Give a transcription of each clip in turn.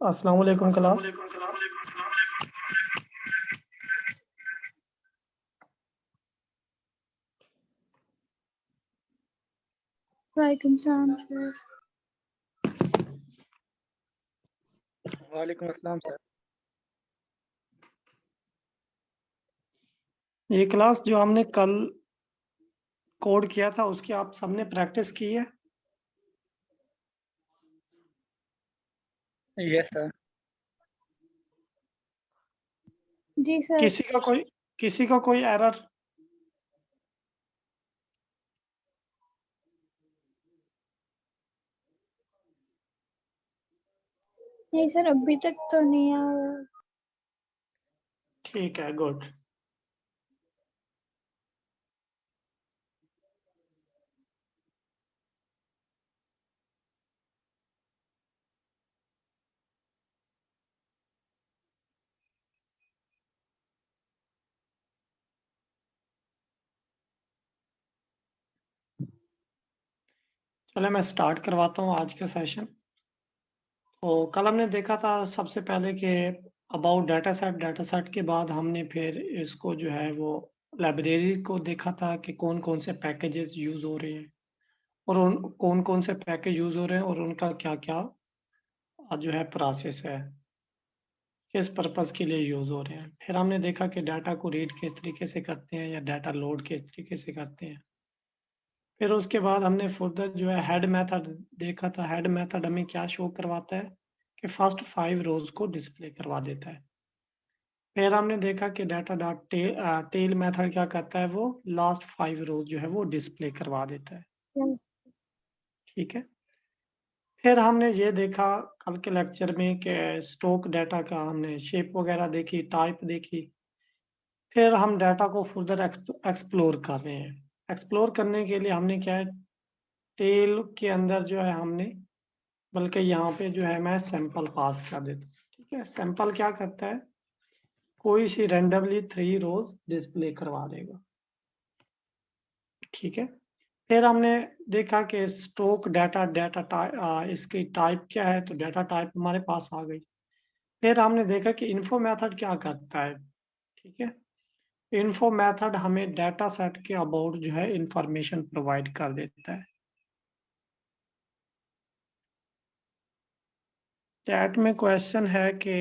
अस्सलाम वालेकुम क्लास। वालेकुम सलाम सर। वालेकुम अस्सलाम सर। ये क्लास जो हमने कल कोड किया था उसकी आप सबने प्रैक्टिस की है? Yes sir. जी सर। किसी का कोई एरर? नहीं सर, अभी तक तो नहीं आया। ठीक है, गुड। चलो मैं स्टार्ट करवाता हूँ आज का सेशन। तो कल हमने देखा था सबसे पहले कि अबाउट डाटा सेट के बाद हमने फिर इसको जो है वो लाइब्रेरी को देखा था कि कौन कौन से पैकेजेस यूज हो रहे हैं और उन कौन कौन से पैकेज यूज हो रहे हैं और उनका क्या क्या जो है प्रोसेस है, किस पर्पस के लिए यूज हो रहे हैं। फिर हमने देखा कि डाटा को रीड किस तरीके से करते हैं या डाटा लोड किस तरीके से करते हैं। फिर उसके बाद हमने फर्दर जो है हेड मेथड देखा था। हेड मेथड हमें क्या शो करवाता है कि फर्स्ट 5 रोज को डिस्प्ले करवा देता है। फिर हमने देखा कि डाटा डॉट टेल मेथड क्या करता है, वो लास्ट 5 रोज जो है वो डिस्प्ले करवा देता है। ठीक है। फिर हमने ये देखा कल के लेक्चर में कि स्टॉक डाटा का हमने शेप वगैरह देखी, टाइप देखी। फिर हम डाटा को फर्दर एक्सप्लोर कर रहे हैं। एक्सप्लोर करने के लिए हमने क्या है, टेल के अंदर जो है हमने, बल्कि यहाँ पे जो है मैं सैंपल पास कर देता हूँ। ठीक है, सैंपल क्या करता है, कोई सी रेंडमली 3 रोज डिस्प्ले करवा देगा। ठीक है। फिर हमने देखा कि स्टॉक डाटा इसकी टाइप क्या है, तो डाटा टाइप हमारे पास आ गई। फिर हमने देखा कि इन्फो मेथड क्या करता है। ठीक है, इन्फो मेथड हमें डाटा सेट के अबाउट जो है इंफॉर्मेशन प्रोवाइड कर देता है। चैट में क्वेश्चन है कि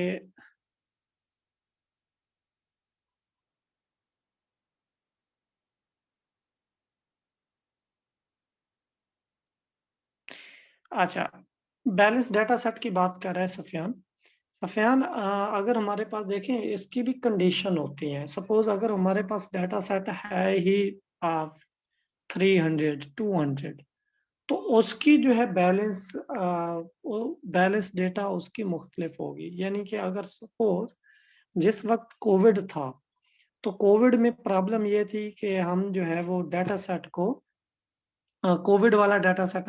अच्छा, बैलेंस डाटा सेट की बात कर रहा है सफियान। सफियान, अगर हमारे पास देखें इसकी भी कंडीशन होती है। सपोज अगर हमारे पास डाटा सेट है ही 300 200, तो उसकी जो है बैलेंस बैलेंस डेटा उसकी मुख्तलिफ होगी। यानी कि अगर सपोज जिस वक्त कोविड था, तो कोविड में प्रॉब्लम ये थी कि हम जो है वो डाटा सेट को, कोविड वाला डाटा सेट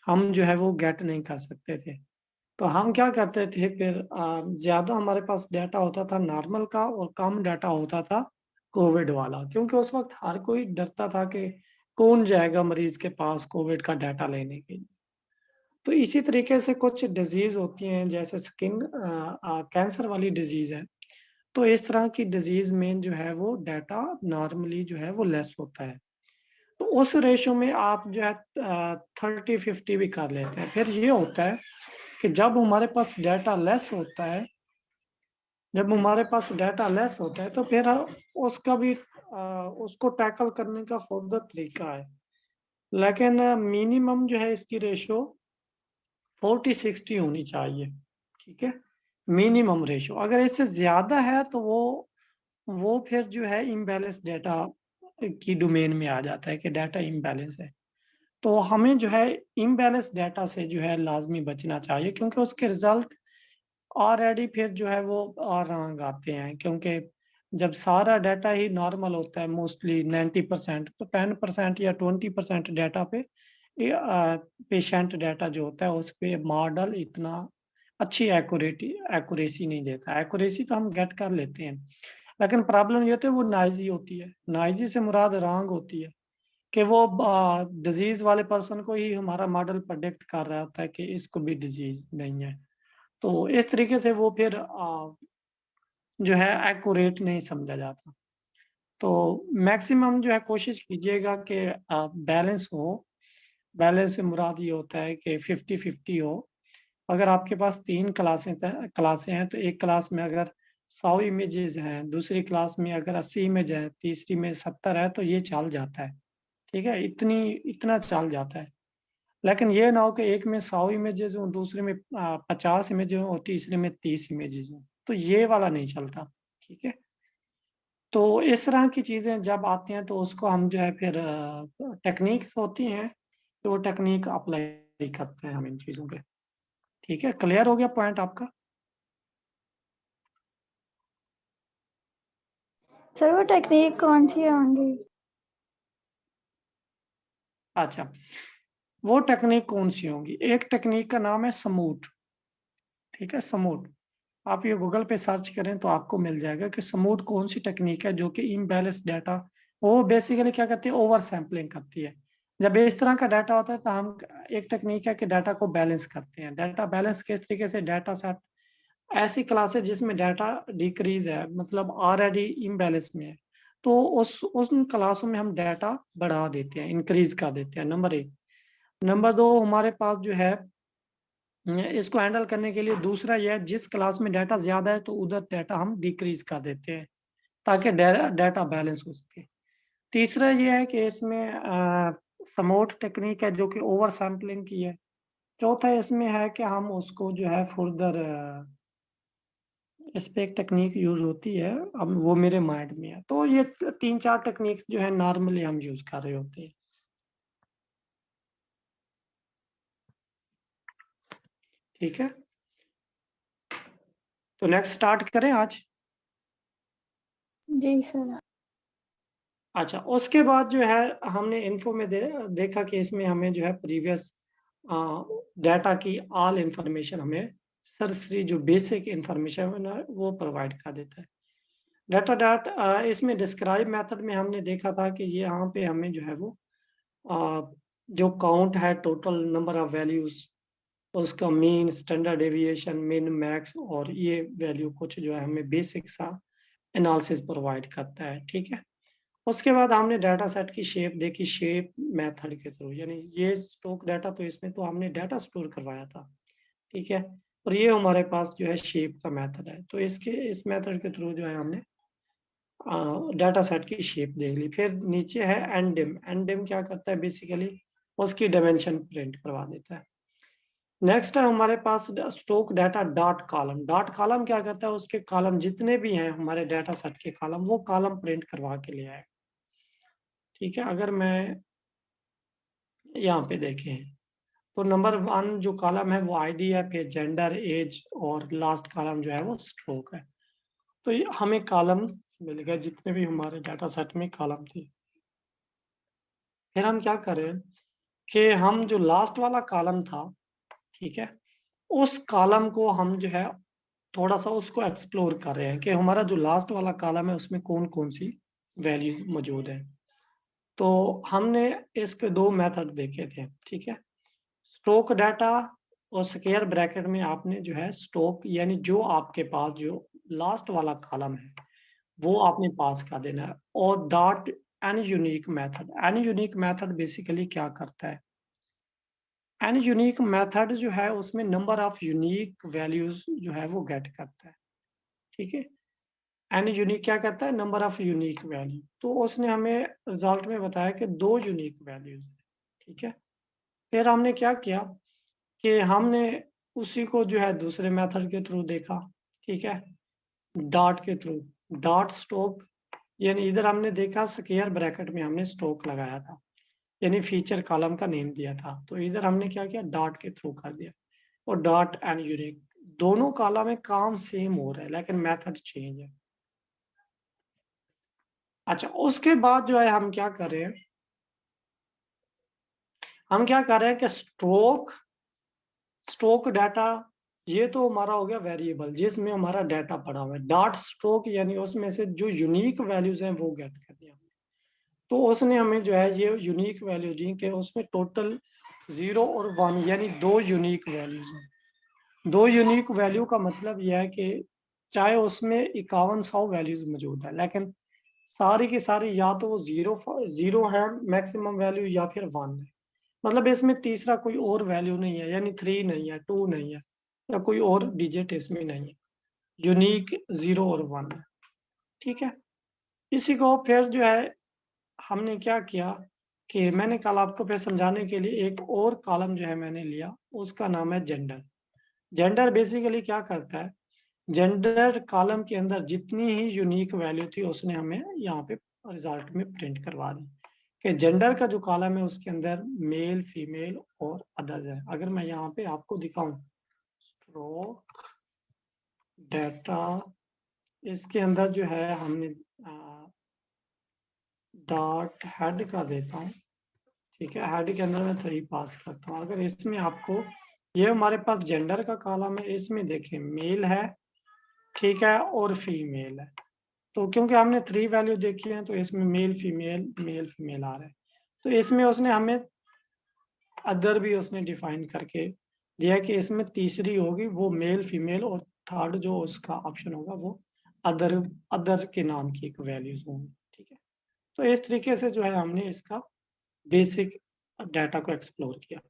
हम जो है वो गेट नहीं कर सकते थे। तो हम क्या करते थे फिर, ज्यादा हमारे पास डाटा होता था नॉर्मल का और कम डाटा होता था कोविड वाला, क्योंकि उस वक्त हर कोई डरता था कि कौन जाएगा मरीज के पास कोविड का डाटा लेने के लिए। तो इसी तरीके से कुछ डिजीज होती हैं, जैसे स्किन कैंसर वाली डिजीज है, तो इस तरह की डिजीज में जो है वो डाटा नॉर्मली जो है वो लेस होता है। तो उस रेशो में आप जो है 30-50 भी कर लेते हैं। फिर ये होता है कि जब हमारे पास डाटा लेस होता है तो फिर उसका भी उसको टैकल करने का फर्दर तरीका है। लेकिन मिनिमम जो है इसकी रेशो 40-60 होनी चाहिए। ठीक है, मिनिमम रेशो। अगर इससे ज्यादा है तो वो फिर जो है इम्बैलेंस डाटा की डोमेन में आ जाता है कि डाटा इम्बैलेंस है। तो हमें जो है इम्बैलेंस डाटा से जो है लाजमी बचना चाहिए, क्योंकि उसके रिजल्ट ऑलरेडी फिर जो है वो रंग आते हैं। क्योंकि जब सारा डाटा ही नॉर्मल होता है मोस्टली 90%, तो 10% या 20% डाटा पे पेशेंट डाटा जो होता है उस पे मॉडल इतना अच्छी एक्यूरेसी नहीं देता। एक्यूरेसी तो हम गेट कर लेते हैं, लेकिन प्रॉब्लम ये होती है वो नॉइजी होती है। नॉइजी से मुराद रॉन्ग होती है कि वो डिजीज वाले पर्सन को ही हमारा मॉडल प्रेडिक्ट कर रहा होता है कि इसको भी डिजीज नहीं है। तो इस तरीके से वो फिर जो है एक्यूरेट नहीं समझा जाता। तो मैक्सिमम जो है कोशिश कीजिएगा कि बैलेंस हो। बैलेंस से मुराद ये होता है कि 50-50 हो। अगर आपके पास 3 क्लासें हैं, तो एक क्लास में अगर 100 इमेजेस हैं, दूसरी क्लास में अगर 80 इमेज है, तीसरी में 70 है, तो ये चल जाता है। ठीक है? इतना चल जाता है। लेकिन ये ना हो कि एक में 100 इमेजेस हों, दूसरे में 50 इमेजेस हों और तीसरे में 30 इमेजेस हों, तो ये वाला नहीं चलता। ठीक है? तो इस तरह की चीज़ें जब आती हैं, तो उसको हम जो है फिर टेक्निक्स होती हैं, तो वो टेक्निक अप्लाई करते हैं हम इन चीज़ों पे। ठीक है? क्लियर हो गया पॉइंट आपका? सर वो टेक्निक कौन सी होंगी? अच्छा, वो टेक्निक कौन-सी होंगी? एक टेक्निक का नाम है समूट। ठीक है? समूट। आप ये गूगल पे सर्च करें तो आपको मिल जाएगा कि समूट कौन-सी टेक्निक है जो कि इम्बैलेंस डाटा, वो बेसिकली क्या करती है, ओवर सैंपलिंग करती है। जब इस तरह का डाटा होता है, तो हम एक टेक्निक है कि डाटा को बैलेंस करते हैं। डाटा बैलेंस किस तरीके से, डाटा सेट ऐसी क्लास है जिसमें डाटा डिक्रीज़ है, मतलब ऑलरेडी इम्बैलेंस में है। तो उन क्लासों में हम डाटा बढ़ा देते हैं, इंक्रीज़ कर देते हैं, नंबर 1। नंबर 2, हमारे पास जो है इसको हैंडल करने के लिए दूसरा ये है, जिस क्लास में डाटा ज़्यादा है, तो उधर डाटा हम डिक्रीज़ कर देते हैं, ताकि डाटा बैलेंस हो सके। तीसरा ये है कि इसमें समोट टेक्निक है जो कि ओवर सैंपलिंग की है। चौथा इसमें है कि हम उसको जो है फर्दर इस पे एक टेक्निक यूज़ होती है, अब वो मेरे माइंड में है। तो ये 3-4 टेक्निक्स जो है नॉर्मली हम यूज़ कर रहे होते हैं। ठीक है? तो नेक्स्ट स्टार्ट करें आज? जी सर। अच्छा, उसके बाद जो है हमने इन्फो में देखा कि इसमें हमें जो है प्रीवियस डाटा की ऑल इन्फॉर्मेशन हमें सरसरी जो बेसिक इन्फॉर्मेशन है वो प्रोवाइड कर देता है। इसमें डिस्क्राइब मेथड में हमने देखा था कि ये यहाँ पे हमें जो है वो जो काउंट है टोटल नंबर ऑफ वैल्यूज, उसका मीन, स्टैंडर्ड डेविएशन, मिन, मैक्स और ये वैल्यू कुछ जो है हमें बेसिक सा एनालिसिस प्रोवाइड करता है। ठीक है? उसके बाद हमने डाटा सेट की शेप देखी, शेप मेथड के थ्रू, यानी ये स्टॉक डाटा, तो इसमें तो हमने डाटा स्टोर करवाया था। ठीक है? और ये हमारे पास जो है शेप का मेथड है, तो इस मेथड के थ्रू जो है हमने डाटा सेट की शेप देख ली। फिर नीचे है एनडिम। एनडिम क्या करता है, बेसिकली उसकी डायमेंशन प्रिंट करवा देता है। नेक्स्ट है हमारे पास stock data dot column. Dot column क्या करता है, उसके कॉलम जितने भी हैं हमारे डाटा सेट के कॉलम, वो कॉलम प्रिंट करवा के ले आए। ठीक है? अगर मैं यहाँ पे देखें, तो नंबर 1 जो कॉलम है वो आईडी है, फिर जेंडर, एज और लास्ट कॉलम जो है वो स्ट्रोक है। तो ये हमें कॉलम मिल गए जितने भी हमारे डाटा सेट में कॉलम थे। फिर हम क्या करें कि हम जो लास्ट वाला कॉलम था, ठीक है, उस कॉलम को हम जो है थोड़ा-सा उसको एक्सप्लोर कर रहे हैं कि हमारा जो लास्ट वाला कॉलम है उसमें कौन-कौन सी वैल्यूज़ मौजूद हैं। तो हमने इसके 2 मेथड देखे थे, ठीक है? स्टॉक डाटा और स्क्वायर ब्रैकेट में आपने जो है स्टॉक, यानी जो आपके पास जो लास्ट वाला कॉलम है, वो आपने पास कर देना है। और dot any unique method. Any unique method basically क्या करता है? एनी यूनिक मेथड जो है उसमें नंबर ऑफ यूनिक वैल्यूज़ जो है वो गेट करता है, ठीक है? एनी यूनिक क्या करता है? Number of unique value. तो उसने हमें रिजल्ट में बताया कि 2 यूनिक वैल्यूज़ हैं, ठीक है? फिर हमने क्या किया कि हमने उसी को जो है दूसरे मेथड के थ्रू देखा, ठीक है? डॉट के थ्रू, डॉट स्टॉक, यानी इधर हमने देखा स्क्वायर ब्रैकेट में हमने स्टॉक लगाया था, यानी फीचर कॉलम का नेम दिया था। तो इधर हमने क्या किया, डॉट के थ्रू कर दिया। और डॉट एंड यूनिक, दोनों कॉलम में काम सेम हो रहा है लेकिन मेथड चेंज है। अच्छा, उसके बाद जो है हम क्या कर रहे हैं, हम क्या कर रहे हैं कि स्ट्रोक डाटा, ये तो हमारा हो गया वेरिएबल जिसमें हमारा डाटा पड़ा हुआ है। डॉट स्ट्रोक यानी उसमें से जो यूनिक वैल्यूज हैं वो गेट कर दिया। तो उसने हमें जो है ये यूनिक वैल्यू दी कि उसमें टोटल 0 और 1 यानी 2 यूनिक वैल्यूज हैं। दो यूनिक वैल्यू का मतलब यह है कि चाहे उसमें 5100 वैल्यूज मौजूद है, लेकिन सारी की सारी या तो वो जीरो है मैक्सिमम वैल्यू, या फिर 1 है। मतलब इसमें तीसरा कोई और वैल्यू नहीं है, यानी 3 नहीं है, 2 नहीं है, या कोई और डिजिट इसमें नहीं है। यूनिक 0 और 1 है। ठीक है। इसी को फिर जो है हमने क्या किया कि मैंने कल आपको फिर समझाने के लिए एक और कॉलम जो है मैंने लिया, उसका नाम है जेंडर। जेंडर बेसिकली क्या करता है, जेंडर कॉलम के अंदर जितनी ही यूनिक वैल्यू थी उसने हमें यहाँ पे रिजल्ट में प्रिंट करवा दी कि जेंडर का जो कॉलम है उसके अंदर मेल, फीमेल और अदर्स है। अगर मैं यहाँ पे आपको दिखाऊं स्ट्रोक डेटा, इसके अंदर जो है हमने डॉट हेड का देता हूँ। ठीक है, हेड के अंदर मैं 3 पास करता हूँ। अगर इसमें आपको, ये हमारे पास जेंडर का कॉलम है, इसमें देखें मेल है, ठीक है, और फीमेल है। तो क्योंकि हमने 3 वैल्यू देखी है तो इसमें मेल फीमेल आ रहा है। तो इसमें उसने हमें अदर भी उसने डिफाइन करके दिया कि इसमें तीसरी होगी वो मेल फीमेल, और थर्ड जो उसका ऑप्शन होगा वो अदर अदर के नाम की एक वैल्यूज होंगी। ठीक है। तो इस तरीके से जो है हमने इसका बेसिक डाटा को एक्सप्लोर किया।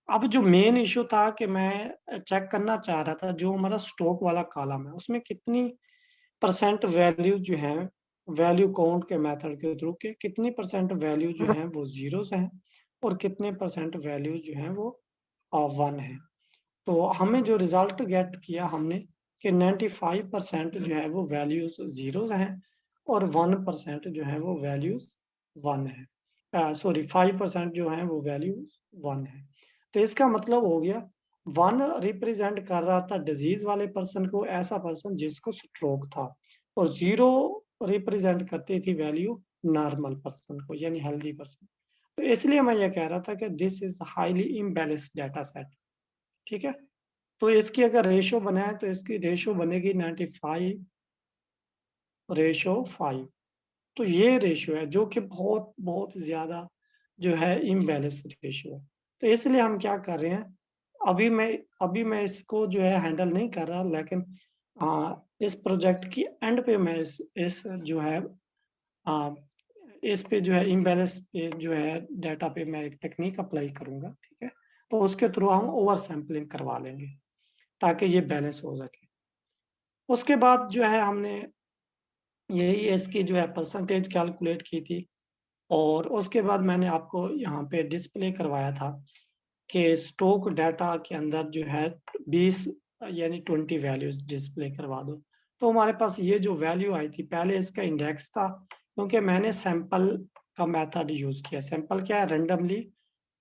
अब जो मेन इशू था कि मैं चेक करना चाह रहा था जो हमारा स्टॉक वाला कॉलम है उसमें कितनी परसेंट वैल्यू जो है, वैल्यू काउंट के मेथड के थ्रू के कितनी परसेंट वैल्यू जो है वो जीरोस हैं और कितने परसेंट वैल्यू जो है वो 1 है। तो हमें जो रिजल्ट गेट किया हमने कि 95% जो है वो वैल्यूज जीरोस हैं और 1% जो है वो वैल्यूज 1 है। सॉरी, 5% जो है वो वैल्यूज 1 है। तो इसका मतलब हो गया 1 रिप्रेजेंट कर रहा था डिजीज वाले पर्सन को, ऐसा पर्सन जिसको स्ट्रोक था, और 0 रिप्रेजेंट करती थी वैल्यू नॉर्मल पर्सन को, यानी हेल्दी पर्सन। तो इसलिए मैं ये कह रहा था कि this is highly imbalanced data set. ठीक है। तो इसकी अगर रेशो बनाए तो इसकी रेशो बनेगी 95:5। तो ये रेशो है जो कि बहुत बहुत ज्यादा जो है इम्बैलेंस रेशो है। तो इसलिए हम क्या कर रहे हैं, अभी मैं इसको जो है हैंडल नहीं कर रहा, लेकिन इस प्रोजेक्ट की एंड पे मैं इस जो है आ, इस पे जो है इम्बैलेंस पे जो है डाटा पे मैं एक टेक्निक अप्लाई करूंगा। ठीक है। तो उसके थ्रू हम ओवर सैम्पलिंग करवा लेंगे ताकि ये बैलेंस हो सके। उसके बाद जो है हमने यही इसकी जो है परसेंटेज कैलकुलेट की थी, और उसके बाद मैंने आपको यहाँ पे डिस्प्ले करवाया था कि स्टॉक डाटा के अंदर जो है 20 यानी 20 वैल्यूज डिस्प्ले करवा दो। तो हमारे पास ये जो वैल्यू आई थी, पहले इसका इंडेक्स था क्योंकि मैंने सैंपल का मेथड यूज किया। सैंपल क्या है, रेंडमली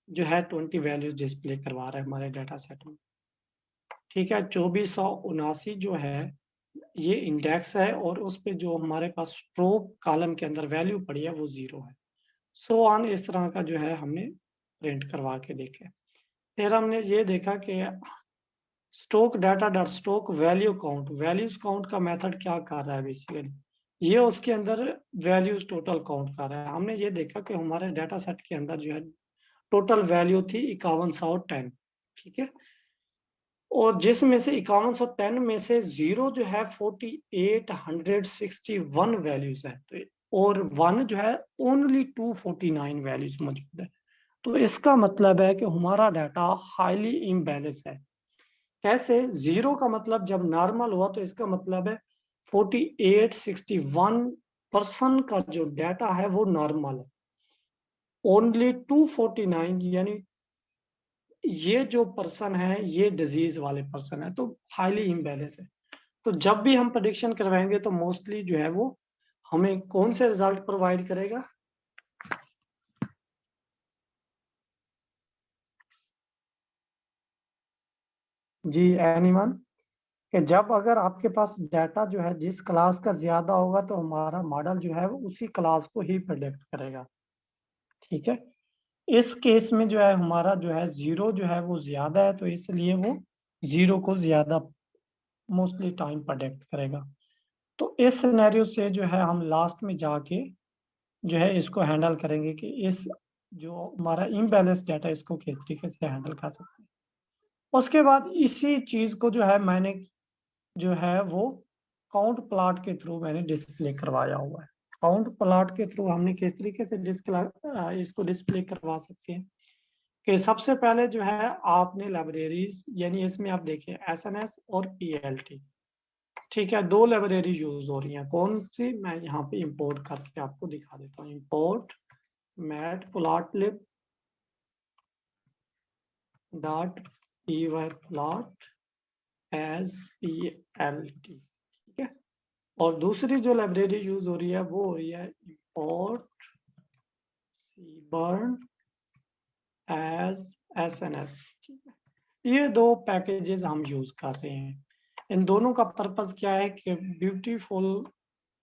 जो है 20 वैल्यूज डिस्प्ले करवा रहा है हमारे डाटा सेट में। ठीक है। 2479 जो है ये इंडेक्स है, और उस पे जो हमारे पास स्ट्रोक कॉलम के अंदर वैल्यू पड़ी है वो 0 है। सो ऑन इस तरह का जो है हमने प्रिंट करवा के देखे। फिर हमने ये देखा कि stock data dot stock value count, values count का मेथड क्या कर रहा है बेसिकली, ये उसके अंदर वैल्यूज टोटल काउंट कर रहा है। हमने ये देखा कि हमारे डाटा सेट के अंदर जो है टोटल वैल्यू थी 5110। ठीक है। और जिसमें से 5110 में से 0 जो है 4861 वैल्यूज है, तो और 1 जो है ओनली 249 वैल्यूज मौजूद है। तो इसका मतलब है कि हमारा डाटा हाईली इम्बैलेंस है। कैसे, 0 का मतलब जब नॉर्मल हुआ तो इसका मतलब है 4861 का जो डाटा है वो नॉर्मल है। ओनली 249 यानी ये जो पर्सन है ये डिजीज वाले पर्सन है, तो हाईली इम्बैलेंस है। तो जब भी हम प्रेडिक्शन करवाएंगे तो मोस्टली जो है वो हमें कौन से रिजल्ट प्रोवाइड करेगा। जी एनीवन, कि जब अगर आपके पास डाटा जो है जिस क्लास का ज्यादा होगा तो हमारा मॉडल जो है वो उसी क्लास को ही प्रेडिक्ट करेगा। ठीक है। इस केस में जो है हमारा जो है 0 जो है वो ज्यादा है, तो इसलिए वो 0 को ज्यादा मोस्टली टाइम प्रेडिक्ट करेगा। तो इस सिनेरियो से जो है हम लास्ट में जाके जो है इसको हैंडल करेंगे कि इस जो हमारा इम्बैलेंस डाटा इसको किस तरीके से हैंडल कर सकते हैं। उसके बाद इसी चीज को जो है मैंने जो है वो काउंट प्लॉट के थ्रू मैंने डिस्प्ले करवाया हुआ है। काउंट प्लॉट के थ्रू हमने किस तरीके से इसको डिस्प्ले करवा सकते हैं कि सबसे पहले जो है आपने लाइब्रेरीज, यानी इसमें आप देखिए एसएनएस और पीएलटी, ठीक है, दो लाइब्रेरी यूज हो रही हैं। कौन सी, मैं यहाँ पे इंपोर्ट करके आपको दिखा देता हूँ। Import matplotlib dot plot as plt, ठीक है। और दूसरी जो लाइब्रेरी यूज हो रही है वो हो रही है import cburn एज एसएनएस, ठीक है। ये दो पैकेजेस हम यूज कर रहे हैं। इन दोनों का पर्पस क्या है कि beautiful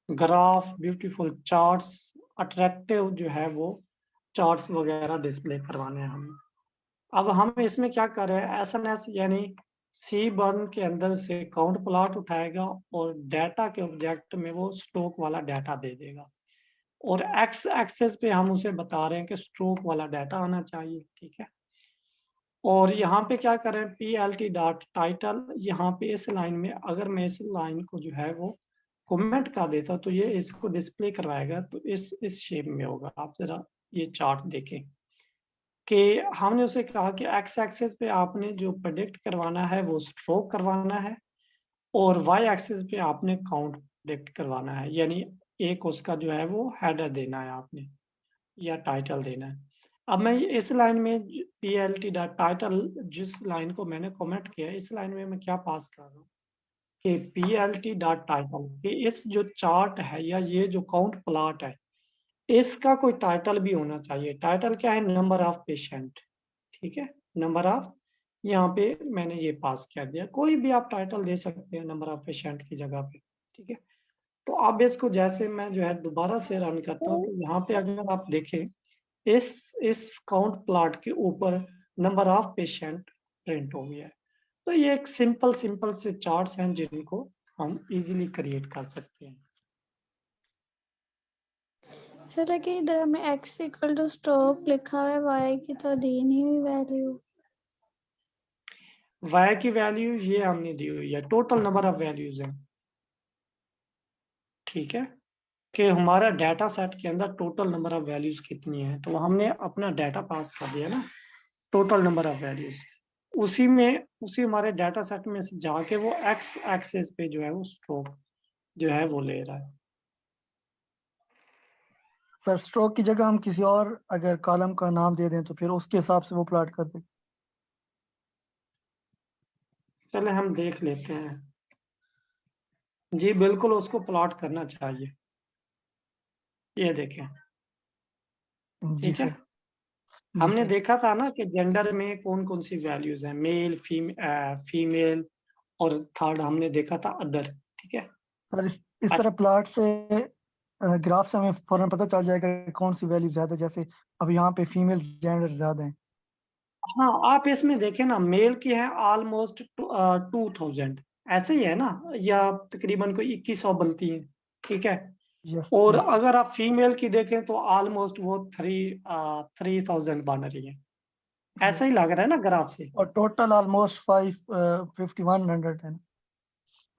graph, beautiful charts, attractive जो है वो चार्ट्स वगैरह डिस्प्ले करवाने हैं हमें। अब हम इसमें क्या कर रहे हैं, एसएनएस यानी सी बर्न के अंदर से काउंट प्लॉट उठाएगा और डाटा के ऑब्जेक्ट में वो स्ट्रोक वाला डाटा दे देगा, और एक्स एक्सेस पे हम उसे बता रहे हैं कि स्ट्रोक वाला डाटा आना चाहिए, ठीक है। और यहाँ पे क्या करें, P L T dot title, यहाँ पे इस लाइन में अगर मैं इस लाइन को जो है वो कमेंट कर देता तो ये इसको डिस्प्ले करवाएगा। तो इस शेप में होगा। आप जरा ये चार्ट देखें कि हमने उसे कहा कि एक्स एक्सिस पे आपने जो प्रेडिक्ट करवाना है वो स्ट्रोक करवाना है, और वाई एक्सिस पे आपने काउंट प्रेडिक्ट करवाना है, यानी एक उसका जो है वो हेडर देना है आपने या टाइटल देना है। अब मैं इस लाइन में P L T dot title, जिस लाइन को मैंने कमेंट किया, इस लाइन में मैं क्या पास कर रहा हूँ कि P L T dot title कि इस जो चार्ट है या ये जो काउंट प्लॉट है इसका कोई टाइटल भी होना चाहिए। टाइटल क्या है, नंबर ऑफ पेशेंट, ठीक है। नंबर ऑफ, यहाँ पे मैंने ये पास कर दिया। कोई भी आप टाइटल दे सकते हैं नंबर ऑफ पेशेंट की जगह पे, ठीक है। तो अब इसको जैसे मैं जो है दोबारा से रन करता हूँ, तो यहाँ पे अगर आप देखें इस काउंट प्लॉट के ऊपर नंबर ऑफ पेशेंट प्रिंट हो गया है। तो ये एक सिंपल सिंपल से चार्ट्स हैं जिनको हम इजीली क्रिएट कर सकते हैं। सर कि इधर हमें x इक्वल टू स्ट्रोक लिखा हुआ है, y की तो दी नहीं हुई वैल्यू। y की वैल्यू ये हमने दी हुई है, टोटल नंबर ऑफ वैल्यूज हैं, ठीक है, कि हमारा डाटा सेट के अंदर टोटल नंबर ऑफ वैल्यूज कितनी है। तो हमने अपना डाटा पास कर दिया ना, टोटल नंबर ऑफ वैल्यूज, उसी हमारे डाटा सेट में से जाके वो एक्स एक्सिस पे जो है वो स्ट्रोक जो है वो ले रहा है। सर स्ट्रोक की जगह हम किसी और अगर कॉलम का नाम दे दें तो फिर उसके हिसाब से वो प्लॉट कर दे। चले हम देख लेते हैं। जी बिल्कुल, उसको प्लॉट करना चाहिए। ये देखें, जी ठीक है। सर। जी हमने सर। देखा था ना कि जेंडर में कौन कौन सी वैल्यूज हैं, मेल, फीमेल, और थर्ड हमने देखा था अदर, ठीक है। सर इस अच्छा, तरह प्लॉट से ग्राफ से हमें फौरन पता चल जाएगा कि कौन सी वैल्यू ज्यादा है। जैसे अब यहाँ पे फीमेल जेंडर ज्यादा है। हाँ आप इसमें देखें ना, मेल की है ऑलमोस्ट 2000, ऐसे ही है ना, या तकरीबन कोई 2100 बनती है, ठीक है। यस और यस। अगर आप फीमेल की देखें तो ऑलमोस्ट वो 3000 बन रही है। ऐसा ही लग रहा है ना ग्राफ से। और टोटल ऑलमोस्ट 5100 है।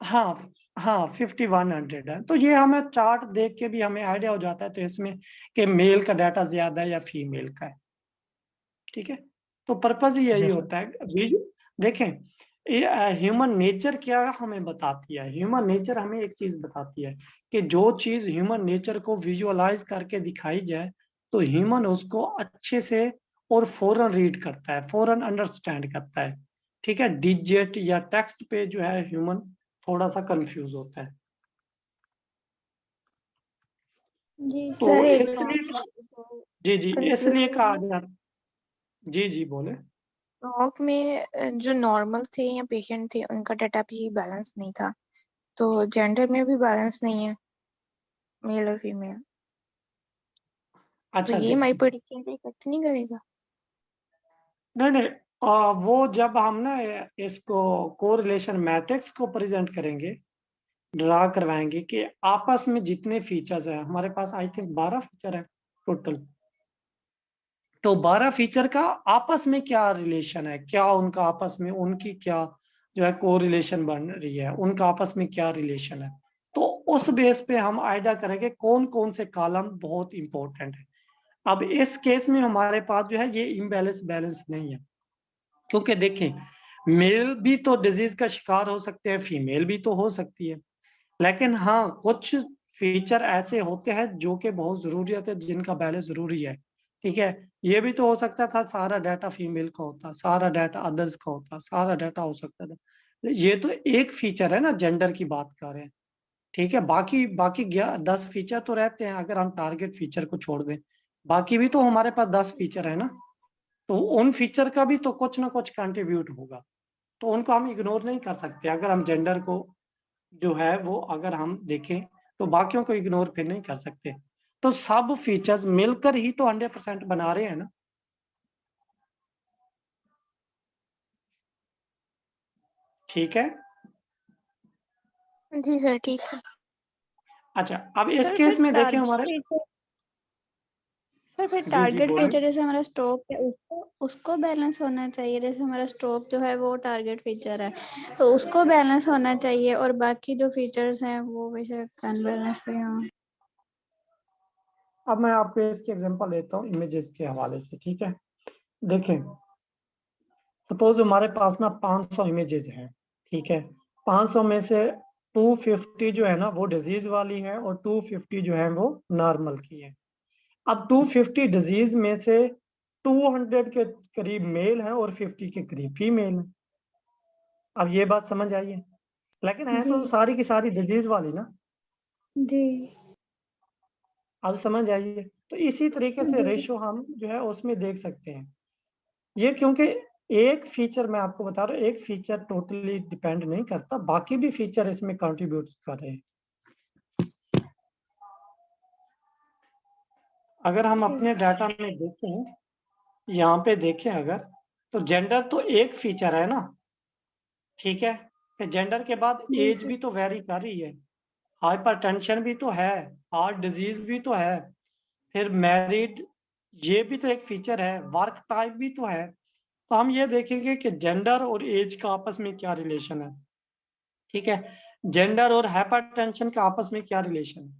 हाँ हाँ, 5100 है। तो ये हमें चार्ट देख के भी हमें आइडिया हो जाता है तो इसमें कि मेल का डाटा ज्यादा है या फीमेल का है, ठीक है। तो पर्पज ही यही यस सर। होता है। देखें, ह्यूमन नेचर क्या हमें बताती है, ह्यूमन नेचर हमें एक चीज बताती है कि जो चीज ह्यूमन नेचर को विजुअलाइज करके दिखाई जाए तो ह्यूमन उसको अच्छे से और फौरन रीड करता है, फौरन अंडरस्टैंड करता है, ठीक है। डिजिट या टेक्स्ट पे जो है ह्यूमन थोड़ा सा कंफ्यूज होता है। जी तो सर एक इसलिए, जी जी, इसलिए कंफ्यूजन कहा है। जाता, जी जी बोले। स्ट्रोक में जो नॉर्मल थे या पेशेंट थे उनका डाटा भी बैलेंस नहीं था, तो जेंडर में भी बैलेंस नहीं है, मेल और फीमेल। तो अच्छा ये हमारी देखिए, प्रेडिक्शन पे इफेक्ट नहीं करेगा? नहीं नहीं, वो जब हम ना इसको कोरिलेशन मैट्रिक्स को प्रेजेंट करेंगे, ड्रा करवाएंगे कि आपस में जितने फीचर्स हैं, हमारे पास आई थिंक 12 फीचर है टोटल, तो 12 फीचर का आपस में क्या रिलेशन है, क्या उनका आपस में उनकी क्या जो है कोरिलेशन बन रही है, उनका आपस में क्या रिलेशन है। तो उस बेस पे हम आइडिया करेंगे कौन कौन से कॉलम बहुत इंपॉर्टेंट है। अब इस केस में हमारे पास जो है ये इम्बैलेंस बैलेंस नहीं है, क्योंकि देखें मेल भी तो डिजीज का शिकार हो सकते हैं, फीमेल भी तो हो सकती है, लेकिन हाँ कुछ फीचर ऐसे होते हैं जो कि बहुत जरूरी होते हैं, जिनका बैलेंस जरूरी है। ठीक है, ये भी तो हो सकता था सारा डाटा फीमेल का होता, सारा डाटा अदर्स का होता, सारा डाटा हो सकता था। ये तो एक फीचर है ना, जेंडर की बात कर रहे हैं। ठीक है, बाकी बाकी 10 फीचर तो रहते हैं, अगर हम टारगेट फीचर को छोड़ दें, बाकी भी तो हमारे पास 10 फीचर है ना। तो उन फीचर का भी तो कुछ ना कुछ कंट्रीब्यूट होगा, तो उनको हम इग्नोर नहीं कर सकते। अगर हम जेंडर को जो है वो अगर हम देखें तो बाकियों को इग्नोर फिर नहीं कर सकते। तो सब फीचर्स मिलकर ही तो 100% बना रहे हैं ना। ठीक है, जी सर ठीक है। अच्छा अब इस सर केस फिर में देखें टारगेट हमारे, फीचर सर फिर जी जी टारगेट बोलें। फीचर जैसे हमारा स्ट्रोक है उसको बैलेंस होना चाहिए। जैसे हमारा स्ट्रोक जो है वो टारगेट फीचर है, तो उसको बैलेंस होना चाहिए, और बाकी जो फीचर्स हैं वो वैसे अनबैलेंस पे हैं। अब मैं आपको इसकी एग्जांपल देता हूँ इमेजेस के हवाले से। ठीक है, देखें सपोज हमारे पास ना 500 इमेजेस हैं। ठीक है, 500 में से 250 जो है ना वो डिजीज वाली है और 250 जो है वो नॉर्मल की है। अब 250 डिजीज में से 200 के करीब मेल है और 50 के करीब फीमेल है। अब ये बात समझ आई है, लेकिन है जी तो सारी की सारी डिजीज वाली ना। जी अब समझ आई है, तो इसी तरीके से जी रेशो हम जो है उसमें देख सकते हैं। ये क्योंकि एक फीचर मैं आपको बता रहा हूँ, एक फीचर टोटली डिपेंड नहीं करता, बाकी भी फीचर इसमें कंट्रीब्यूट कर रहे हैं। अगर हम ठीक अपने डाटा में देखें, यहाँ पे देखें अगर, तो जेंडर तो एक फीचर है ना। ठीक है, फिर जेंडर के बाद जी एज सर भी तो वेरी कर रही है, हाइपरटेंशन भी तो है, हार्ट डिजीज भी तो है, फिर मैरिड ये भी तो एक फीचर है, वर्क टाइप भी तो है। तो हम ये देखेंगे कि जेंडर और एज का आपस में क्या रिलेशन है। ठीक है, जेंडर और हाइपरटेंशन का आपस में क्या रिलेशन है,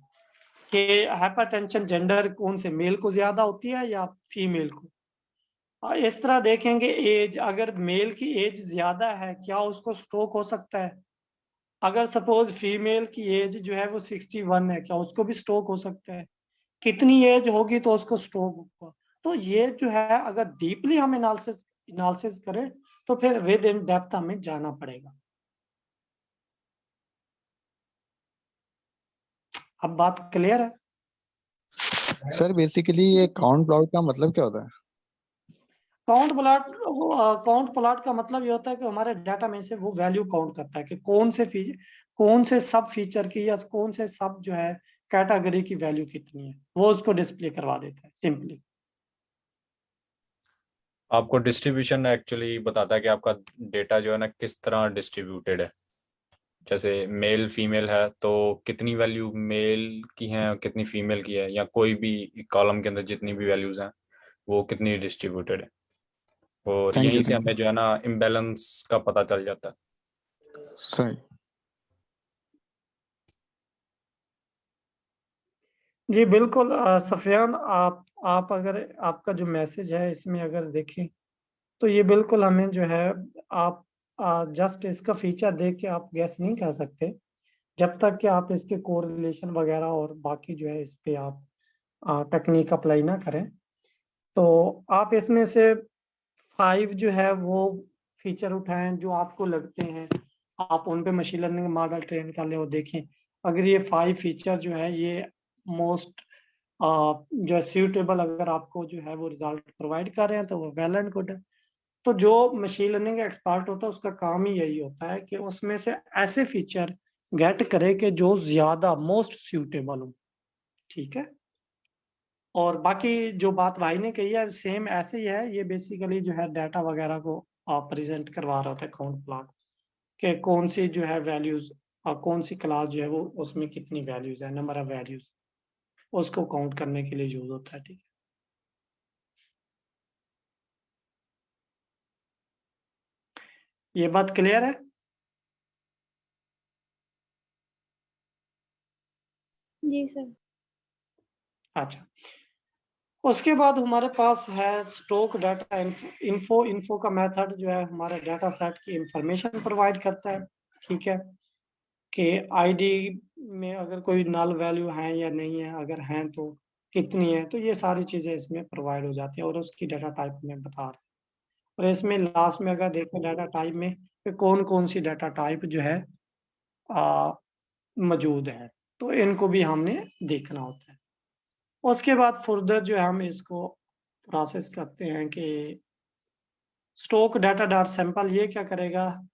कि हाइपरटेंशन जेंडर कौन से मेल को ज्यादा होती है या फीमेल को। और इस तरह देखेंगे एज, अगर मेल की एज ज्यादा है क्या उसको स्ट्रोक हो सकता है। अगर सपोज फीमेल की एज जो है वो 61 है, क्या उसको भी स्ट्रोक हो सकता है। कितनी एज होगी तो उसको स्ट्रोक होगा। तो ये जो है अगर डीपली हम एनालिसिस करें तो फिर विद इन डेप्थ हमें जाना पड़ेगा। अब बात क्लियर है। सर बेसिकली ये काउंट प्लॉट का मतलब क्या होता है? काउंट प्लॉट का मतलब ये होता है कि हमारे डाटा में से वो वैल्यू काउंट करता है कि कौन से सब फीचर की या कौन से सब जो है कैटेगरी की वैल्यू कितनी है, वो उसको डिस्प्ले करवा देता है सिंपली। आपको डिस्ट्रीब्यूशन एक्चुअली बताता है कि आपका डेटा जो है ना किस तरह डिस्ट्रीब्यूटेड है। जैसे मेल फीमेल है तो कितनी वैल्यू मेल की है और कितनी फीमेल की है, या कोई भी कॉलम के अंदर जितनी भी वैल्यूज हैं वो कितनी डिस्ट्रीब्यूटेड है। और थैंक यहीं यू से हमें जो है ना इम्बैलेंस का पता चल जाता है। सही। जी बिल्कुल सफियान, आप अगर आपका जो मैसेज है इसमें अगर देखें तो ये बिल्कुल हमें जो है, आप जस्ट इसका फीचर देख के आप गैस नहीं कर सकते जब तक कि आप इसके कोरिलेशन वगैरह और बाकी जो है इस पे आप टेक्निक अप्लाई ना करें। तो आप इसमें से 5 जो है वो फीचर उठाएं जो आपको लगते हैं, आप उन पे मशीन लर्निंग मॉडल ट्रेन कर लें और देखें अगर ये 5 फीचर जो है ये मोस्ट जो है सूटेबल, अगर आपको जो है वो रिजल्ट प्रोवाइड कर रहे हैं तो वो वेल एंड गुड है। तो जो मशीन लर्निंग एक्सपर्ट होता है उसका काम ही यही होता है कि उसमें से ऐसे फीचर गेट करे कि जो ज्यादा मोस्ट सूटेबल हो। ठीक है, और बाकी जो बात भाई ने कही है सेम ऐसे ही है, ये बेसिकली जो है डाटा वगैरह को प्रेजेंट करवा रहा होता है काउंट प्लॉट, कि कौन सी जो है वैल्यूज और कौन सी क्लास जो है वो उसमें कितनी वैल्यूज है, नंबर ऑफ वैल्यूज उसको काउंट करने के लिए यूज होता है। ठीक है। ये बात क्लियर है? जी सर। अच्छा, उसके बाद हमारे पास है स्टॉक डाटा इन्फो। इन्फो का मेथड जो है हमारे डाटा सेट की इंफॉर्मेशन प्रोवाइड करता है, ठीक है, कि आईडी में अगर कोई नल वैल्यू है या नहीं है, अगर हैं तो कितनी है, तो ये सारी चीजें इसमें प्रोवाइड हो जाती है और उसकी डाटा टाइप में बता रहे हैं। और इसमें लास्ट में अगर देखें डाटा टाइप में तो कौन कौन सी डाटा टाइप जो है मौजूद है, तो इनको भी हमने देखना होता है। उसके बाद फर्दर जो है हम इसको प्रोसेस करते हैं कि स्टॉक डाटा डॉट सैंपल ये क्या करेगा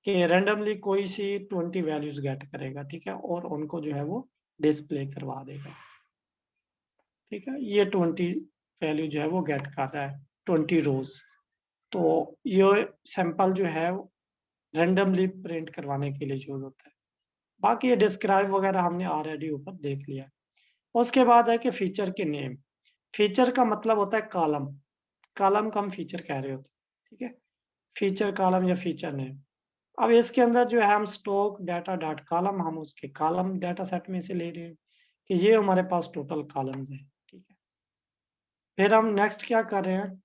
कि रैंडमली कोई सी 20 वैल्यूज गेट करेगा, ठीक है, और उनको जो है वो डिस्प्ले करवा देगा, ठीक है। ये 20 वैल्यू जो है वो गेट कर रहा है, 20 रोज। तो ये सैंपल जो है रैंडमली प्रिंट करवाने के लिए यूज होता है। बाकी ये डिस्क्राइब वगैरह हमने ऑलरेडी ऊपर देख लिया। उसके बाद है कि फीचर के नेम। फीचर का मतलब होता है कॉलम, कॉलम का हम फीचर कह रहे होते हैं, ठीक है, फीचर कॉलम या फीचर नेम। अब इसके अंदर जो है हम स्टॉक डाटा डॉट कॉलम, हम उसके कॉलम डाटा सेट में से ले रहे हैं कि ये हमारे पास टोटल कॉलम्स है, ठीक है। फिर हम नेक्स्ट क्या कर रहे हैं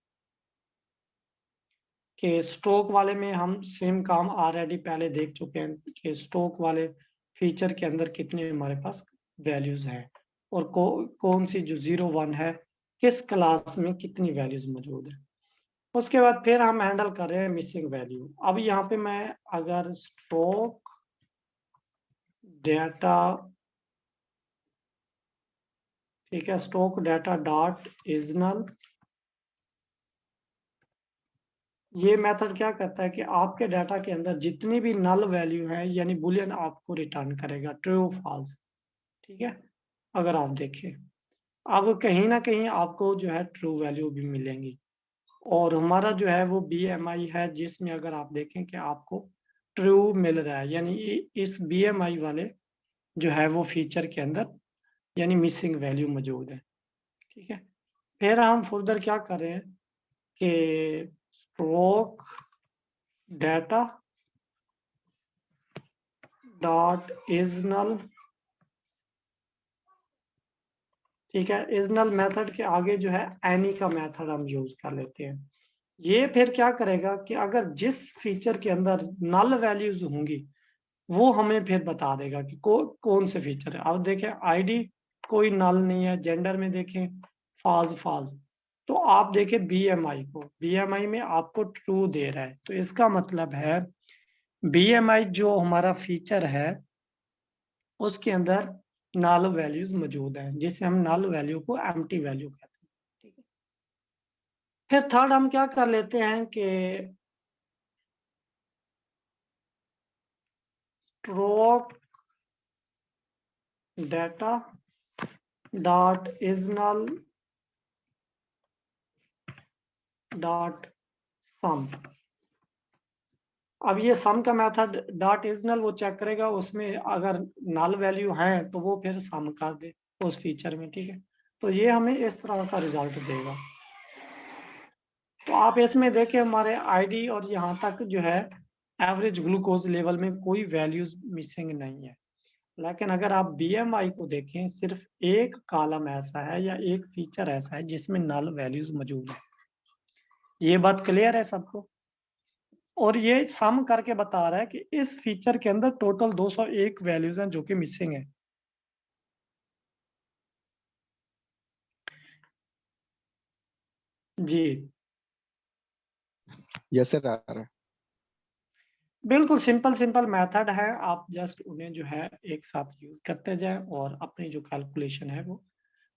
कि स्टॉक वाले में हम सेम काम ऑलरेडी पहले देख चुके हैं कि स्टॉक वाले फीचर के अंदर कितने हमारे पास वैल्यूज हैं और कौन सी जो 0 1 है किस क्लास में कितनी वैल्यूज मौजूद है। उसके बाद फिर हम हैंडल कर रहे हैं मिसिंग वैल्यू। अब यहाँ पे मैं अगर स्टॉक डाटा, ठीक है, stock data dot is null, ये मेथड क्या करता है कि आपके डाटा के अंदर जितनी भी नल वैल्यू है यानी बुलियन आपको रिटर्न करेगा, ट्रू फॉल्स, ठीक है। अगर आप देखें अब कहीं ना कहीं आपको जो है ट्रू वैल्यू भी मिलेंगी और हमारा जो है वो BMI है जिसमें अगर आप देखें कि आपको ट्रू मिल रहा है, यानी इस BMI वाले जो है वो फीचर के अंदर यानी मिसिंग वैल्यू मौजूद है, ठीक है। फिर हम फर्दर क्या कर रहे हैं कि stroke data dot is null, ठीक है, इज नल मेथड के आगे जो है एनी का मेथड हम यूज कर लेते हैं। ये फिर क्या करेगा कि अगर जिस फीचर के अंदर नल वैल्यूज होंगी वो हमें फिर बता देगा कि कौन से फीचर है। अब देखें आईडी कोई नल नहीं है, जेंडर में देखें फॉल्स फॉल्स, तो आप देखें BMI को, BMI में आपको ट्रू दे रहा है, तो इसका मतलब है BMI जो हमारा फीचर है उसके अंदर नल वैल्यूज मौजूद है, जिससे हम नल वैल्यू को एम्प्टी वैल्यू कहते हैं, ठीक है। फिर थर्ड हम क्या कर लेते हैं कि stroke data dot is null dot sum. अब ये सम का मेथड डॉट इज नल वो चेक करेगा, उसमें अगर नल वैल्यू है तो वो फिर सम कर दे उस फीचर में, ठीक है। तो ये हमें इस तरह का रिजल्ट देगा। तो आप इसमें देखें हमारे आईडी और यहाँ तक जो है एवरेज ग्लूकोज लेवल में कोई वैल्यूज मिसिंग नहीं है। लेकिन अगर आप BMI को देखें सिर्फ एक कॉलम ऐसा है या एक फीचर ऐसा है जिसमें नल वैल्यूज मौजूद है। ये बात क्लियर है सबको? और ये सम करके बता रहा है कि इस फीचर के अंदर टोटल 201 वैल्यूज हैं जो कि मिसिंग है। जी यस सर, आ रहा है। बिल्कुल सिंपल मेथड है, आप जस्ट उन्हें जो है एक साथ यूज करते जाएं और अपनी जो कैलकुलेशन है वो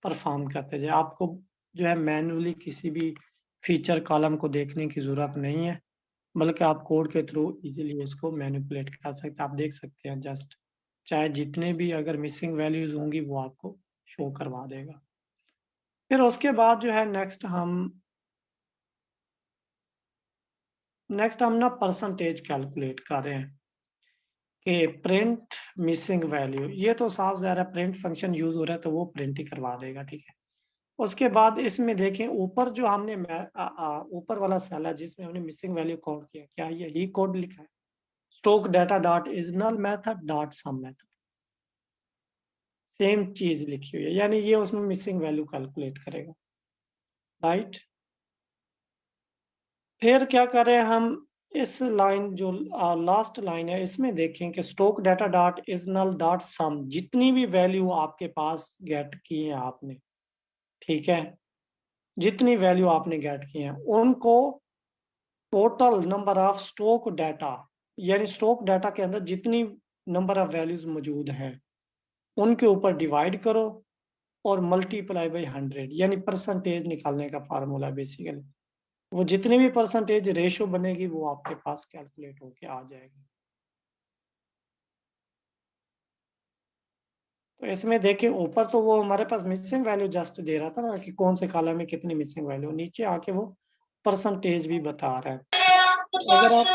परफॉर्म करते जाएं। आपको जो है मैन्युअली किसी भी फीचर कॉलम को देखने की जरूरत नहीं है, बल्कि आप कोड के थ्रू इजीली इसको मैनिपुलेट कर सकते हैं। आप देख सकते हैं जस्ट चाहे जितने भी अगर मिसिंग वैल्यूज होंगी वो आपको शो करवा देगा। फिर उसके बाद जो है नेक्स्ट हम ना परसेंटेज कैलकुलेट कर रहे हैं कि प्रिंट मिसिंग वैल्यू। ये तो साफ ज़ाहिर है प्रिंट फंक्शन यूज हो रहा है तो वो प्रिंट ही करवा देगा, ठीक है। उसके बाद इसमें देखें ऊपर जो हमने ऊपर वाला सेल है जिसमें हमने मिसिंग वैल्यू काउंट किया, क्या यही कोड लिखा है? Stock data dot is null method dot sum method, same चीज लिखी हुई है, यानी ये उसमें मिसिंग वैल्यू कैलकुलेट करेगा, राइट। फिर क्या करें हम, इस लाइन जो लास्ट लाइन है इसमें देखें कि stock data dot is null dot sum, जितनी भी वैल्यू आपके पास गेट की है आपने, ठीक है, जितनी वैल्यू आपने गेट की है उनको total number of stock data, यानी स्टॉक डाटा के अंदर जितनी नंबर ऑफ वैल्यूज मौजूद हैं उनके ऊपर डिवाइड करो और मल्टीप्लाई बाई 100, यानी परसेंटेज निकालने का फार्मूला बेसिकली। वो जितनी भी परसेंटेज रेशो बनेगी वो आपके पास कैलकुलेट होके आ जाएगी। तो इसमें देखिए ऊपर तो वो हमारे पास मिसिंग वैल्यू जस्ट दे रहा था ना कि कौन से कॉलम में कितनी मिसिंग वैल्यू, नीचे आके वो परसेंटेज भी बता रहा है। अगर आप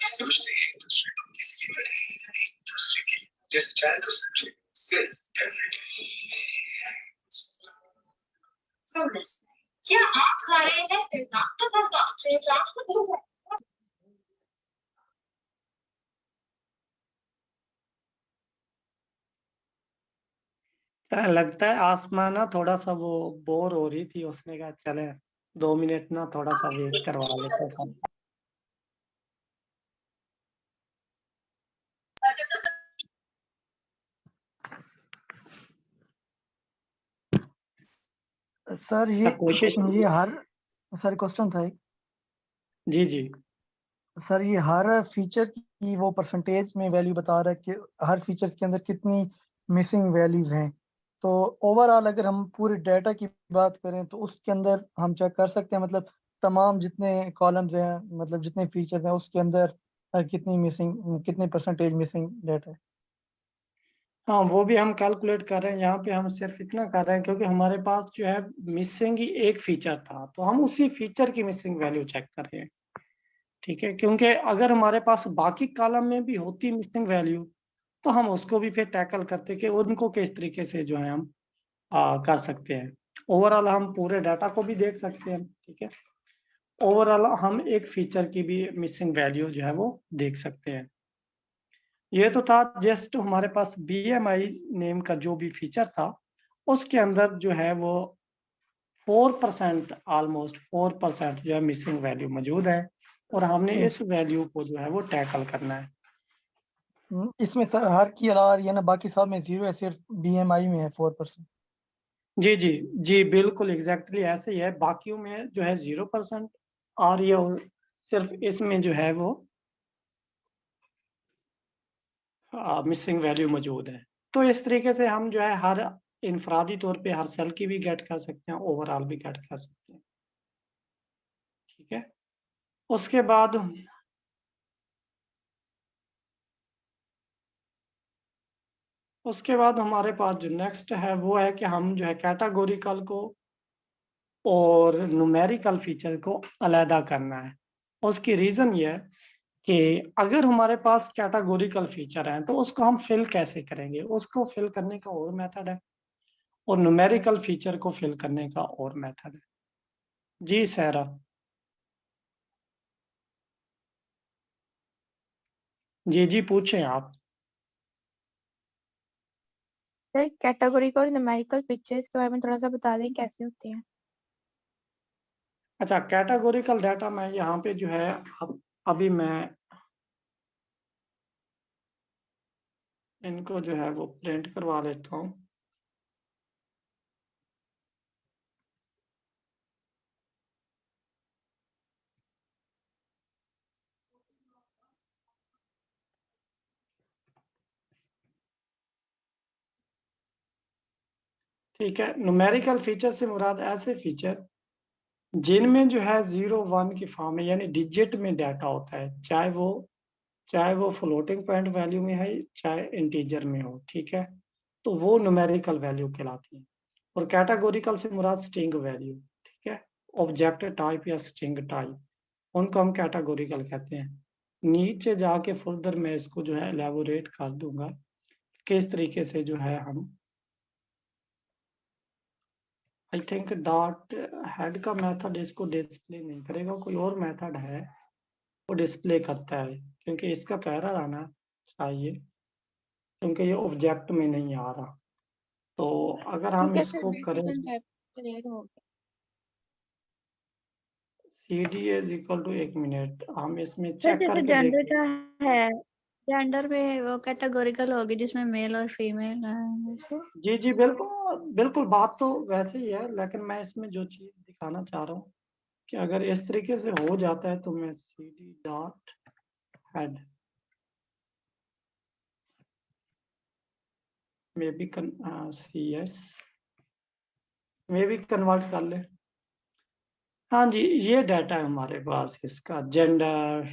सोचते हैं एक दूसरे को किसी की बड़े, एक दूसरे की जिस चाहे तो समझे सिर्फ क्या आप खा रहे हैं पिज्जा? तो पिज्जा लगता है आसमा ना थोड़ा सा वो बोर हो रही थी, उसने कहा चले 2 मिनट ना थोड़ा सा वेट करवा लेते हैं सब। सर ये कोशिश सर क्वेश्चन था एक। जी जी सर ये हर फीचर की वो परसेंटेज में वैल्यू बता रहा है कि हर फीचर के अंदर कितनी मिसिंग वैल्यूज हैं। तो ओवरऑल अगर हम पूरे डाटा की बात करें तो उसके अंदर हम चेक कर सकते हैं, मतलब तमाम जितने कॉलम्स हैं, मतलब जितने फीचर्स हैं उसके अंदर कितनी परसेंटेज मिसिंग डाटा है। हाँ, वो भी हम कैलकुलेट कर रहे हैं। यहाँ पे हम सिर्फ इतना कर रहे हैं क्योंकि हमारे पास जो है मिसिंग ही एक फीचर था, तो हम उसी फीचर की मिसिंग वैल्यू चेक कर रहे हैं, ठीक है। क्योंकि अगर हमारे पास बाकी कॉलम में भी होती मिसिंग वैल्यू तो हम उसको भी फिर टैकल करते कि उनको किस तरीके से जो है हम कर सकते हैं। ओवरऑल हम पूरे डाटा को भी देख सकते हैं, ठीक है। ओवरऑल हम एक फीचर की भी मिसिंग वैल्यू जो है वो देख सकते हैं। ये तो था जस्ट हमारे पास BMI नेम का जो भी फीचर था उसके अंदर जो है वो 4%, ऑलमोस्ट 4% जो है मिसिंग वैल्यू मौजूद है और हमने इस वैल्यू को जो है वो टैकल करना है। इसमें सर हर की अलावा ये ना बाकी सब में 0 है, सिर्फ BMI में है 4%। जी जी जी, बिल्कुल एग्जैक्टली ऐसे ही है। बाकियों में जो है 0% और ये सिर्फ इसमें जो है वो मिसिंग वैल्यू मौजूद है। तो इस तरीके से हम जो है हर इनफरादी तौर पे हर सेल की भी गेट कर सकते हैं, ओवरऑल भी गेट कर सकते हैं, ठीक है। उसके बाद हमारे पास जो नेक्स्ट है वो है कि हम जो है कैटेगोरिकल को और न्यूमेरिकल फीचर को अलहदा करना है। उसकी रीज़न ये है कि अगर हमारे पास कैटेगोरिकल फीचर है तो उसको हम फिल कैसे करेंगे, उसको फिल करने का और मेथड है और न्यूमेरिकल फीचर को फिल करने का और मेथड है। जी सहरा। जी जी पूछें आप। सर कैटेगोरिकल और न्यूमेरिकल पिक्चर्स के बारे में थोड़ा सा बता दें कैसे होते हैं। अच्छा, कैटेगोरिकल डाटा मैं यहाँ पे जो है अभी मैं इनको जो है वो प्रिंट करवा लेता हूँ। ठीक है, न्यूमेरिकल फीचर से मुराद ऐसे फीचर जिनमें जो है 0 1 की फॉर्म में यानी डिजिट में डाटा होता है, चाहे वो फ्लोटिंग पॉइंट वैल्यू में है चाहे इंटीजर में हो, ठीक है। तो वो न्यूमेरिकल वैल्यू कहलाती है। और कैटेगोरिकल से मुराद स्ट्रिंग वैल्यू, ठीक है, ऑब्जेक्ट टाइप या स्ट्रिंग टाइप। उनको हम कैटेगोरिकल कहते हैं। नीचे जाके फर्दर मैं इसको जो है एलैबोरेट कर दूंगा किस तरीके से जो है हम आई थिंक डॉट हेड का मेथड इसको डिस्प्ले नहीं करेगा, कोई और मेथड है वो डिस्प्ले करता है, क्योंकि इसका एरर आना चाहिए क्योंकि ये ऑब्जेक्ट में नहीं आ रहा। तो अगर हम ठीक है सर, इसको करें क्लियर हो गया। CD is equal to 1 minute, हम इसमें सर चेक जैसे करके जेंडर देखें। का है, जेंडर में वो कैटेगोरिकल होगी जिसमें मेल और फीमेल है वैसे। जी जी बिल्कुल बिल्कुल, बात तो वैसे ही है, लेकिन मैं इसमें जो चीज दिखाना चाह रहा हूँ कि अगर इस तरीके से हो जाता है तो मैं CD dot head may be CS में भी कन्वर्ट कर ले। हाँ जी, ये डाटा है हमारे पास, इसका जेंडर,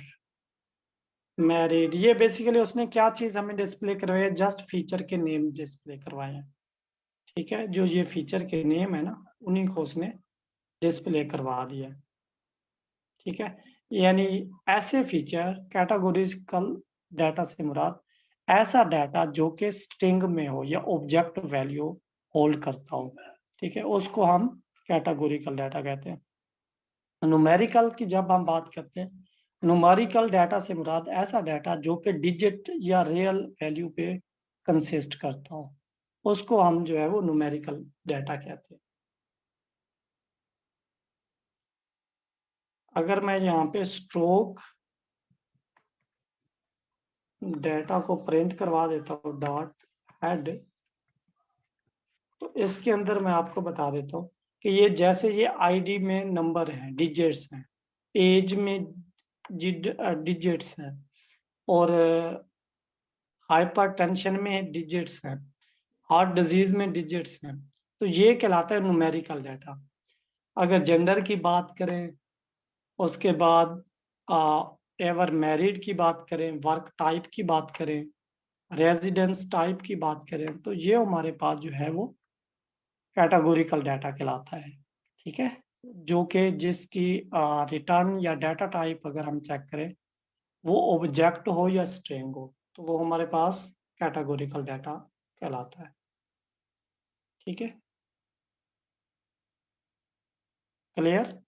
मैरिड, ये बेसिकली उसने क्या चीज हमें डिस्प्ले करवाई है, जस्ट फीचर के नेम डिस्प्ले करवाए हैं। ठीक है, जो ये फीचर के नेम है ना, उन्हीं को उसने डिस्प्ले करवा दिया। ठीक है, यानी ऐसे फीचर कैटेगोरिकल डाटा से मुराद ऐसा डाटा जो कि स्ट्रिंग में हो या ऑब्जेक्ट वैल्यू होल्ड करता हो। ठीक है, उसको हम कैटेगोरिकल डाटा कहते हैं। न्यूमेरिकल की जब हम बात करते हैं, न्यूमेरिकल डाटा से मुराद ऐसा डाटा जो कि डिजिट या रियल वैल्यू पे कंसिस्ट करता हो, उसको हम जो है वो न्यूमेरिकल डाटा कहते हैं। अगर मैं यहाँ पे स्ट्रोक डाटा को प्रिंट करवा देता हूँ डॉट हेड, तो इसके अंदर मैं आपको बता देता हूँ कि ये जैसे ये आईडी में नंबर है, डिजिट्स हैं, एज में डिजिट्स हैं, और हाइपरटेंशन में डिजिट्स हैं, हार्ट डिजीज में डिजिट्स हैं, तो ये कहलाता है न्यूमेरिकल डाटा। अगर जेंडर की बात करें, उसके बाद एवर मैरिड की बात करें, वर्क टाइप की बात करें, रेजिडेंस टाइप की बात करें, तो ये हमारे पास जो है वो कैटेगोरिकल डाटा कहलाता है। ठीक है, जो कि जिसकी रिटर्न या डाटा टाइप अगर हम चेक करें वो ऑब्जेक्ट हो या स्ट्रिंग हो, तो वो हमारे पास कैटेगोरिकल डाटा कहलाता है। ठीक है, क्लियर?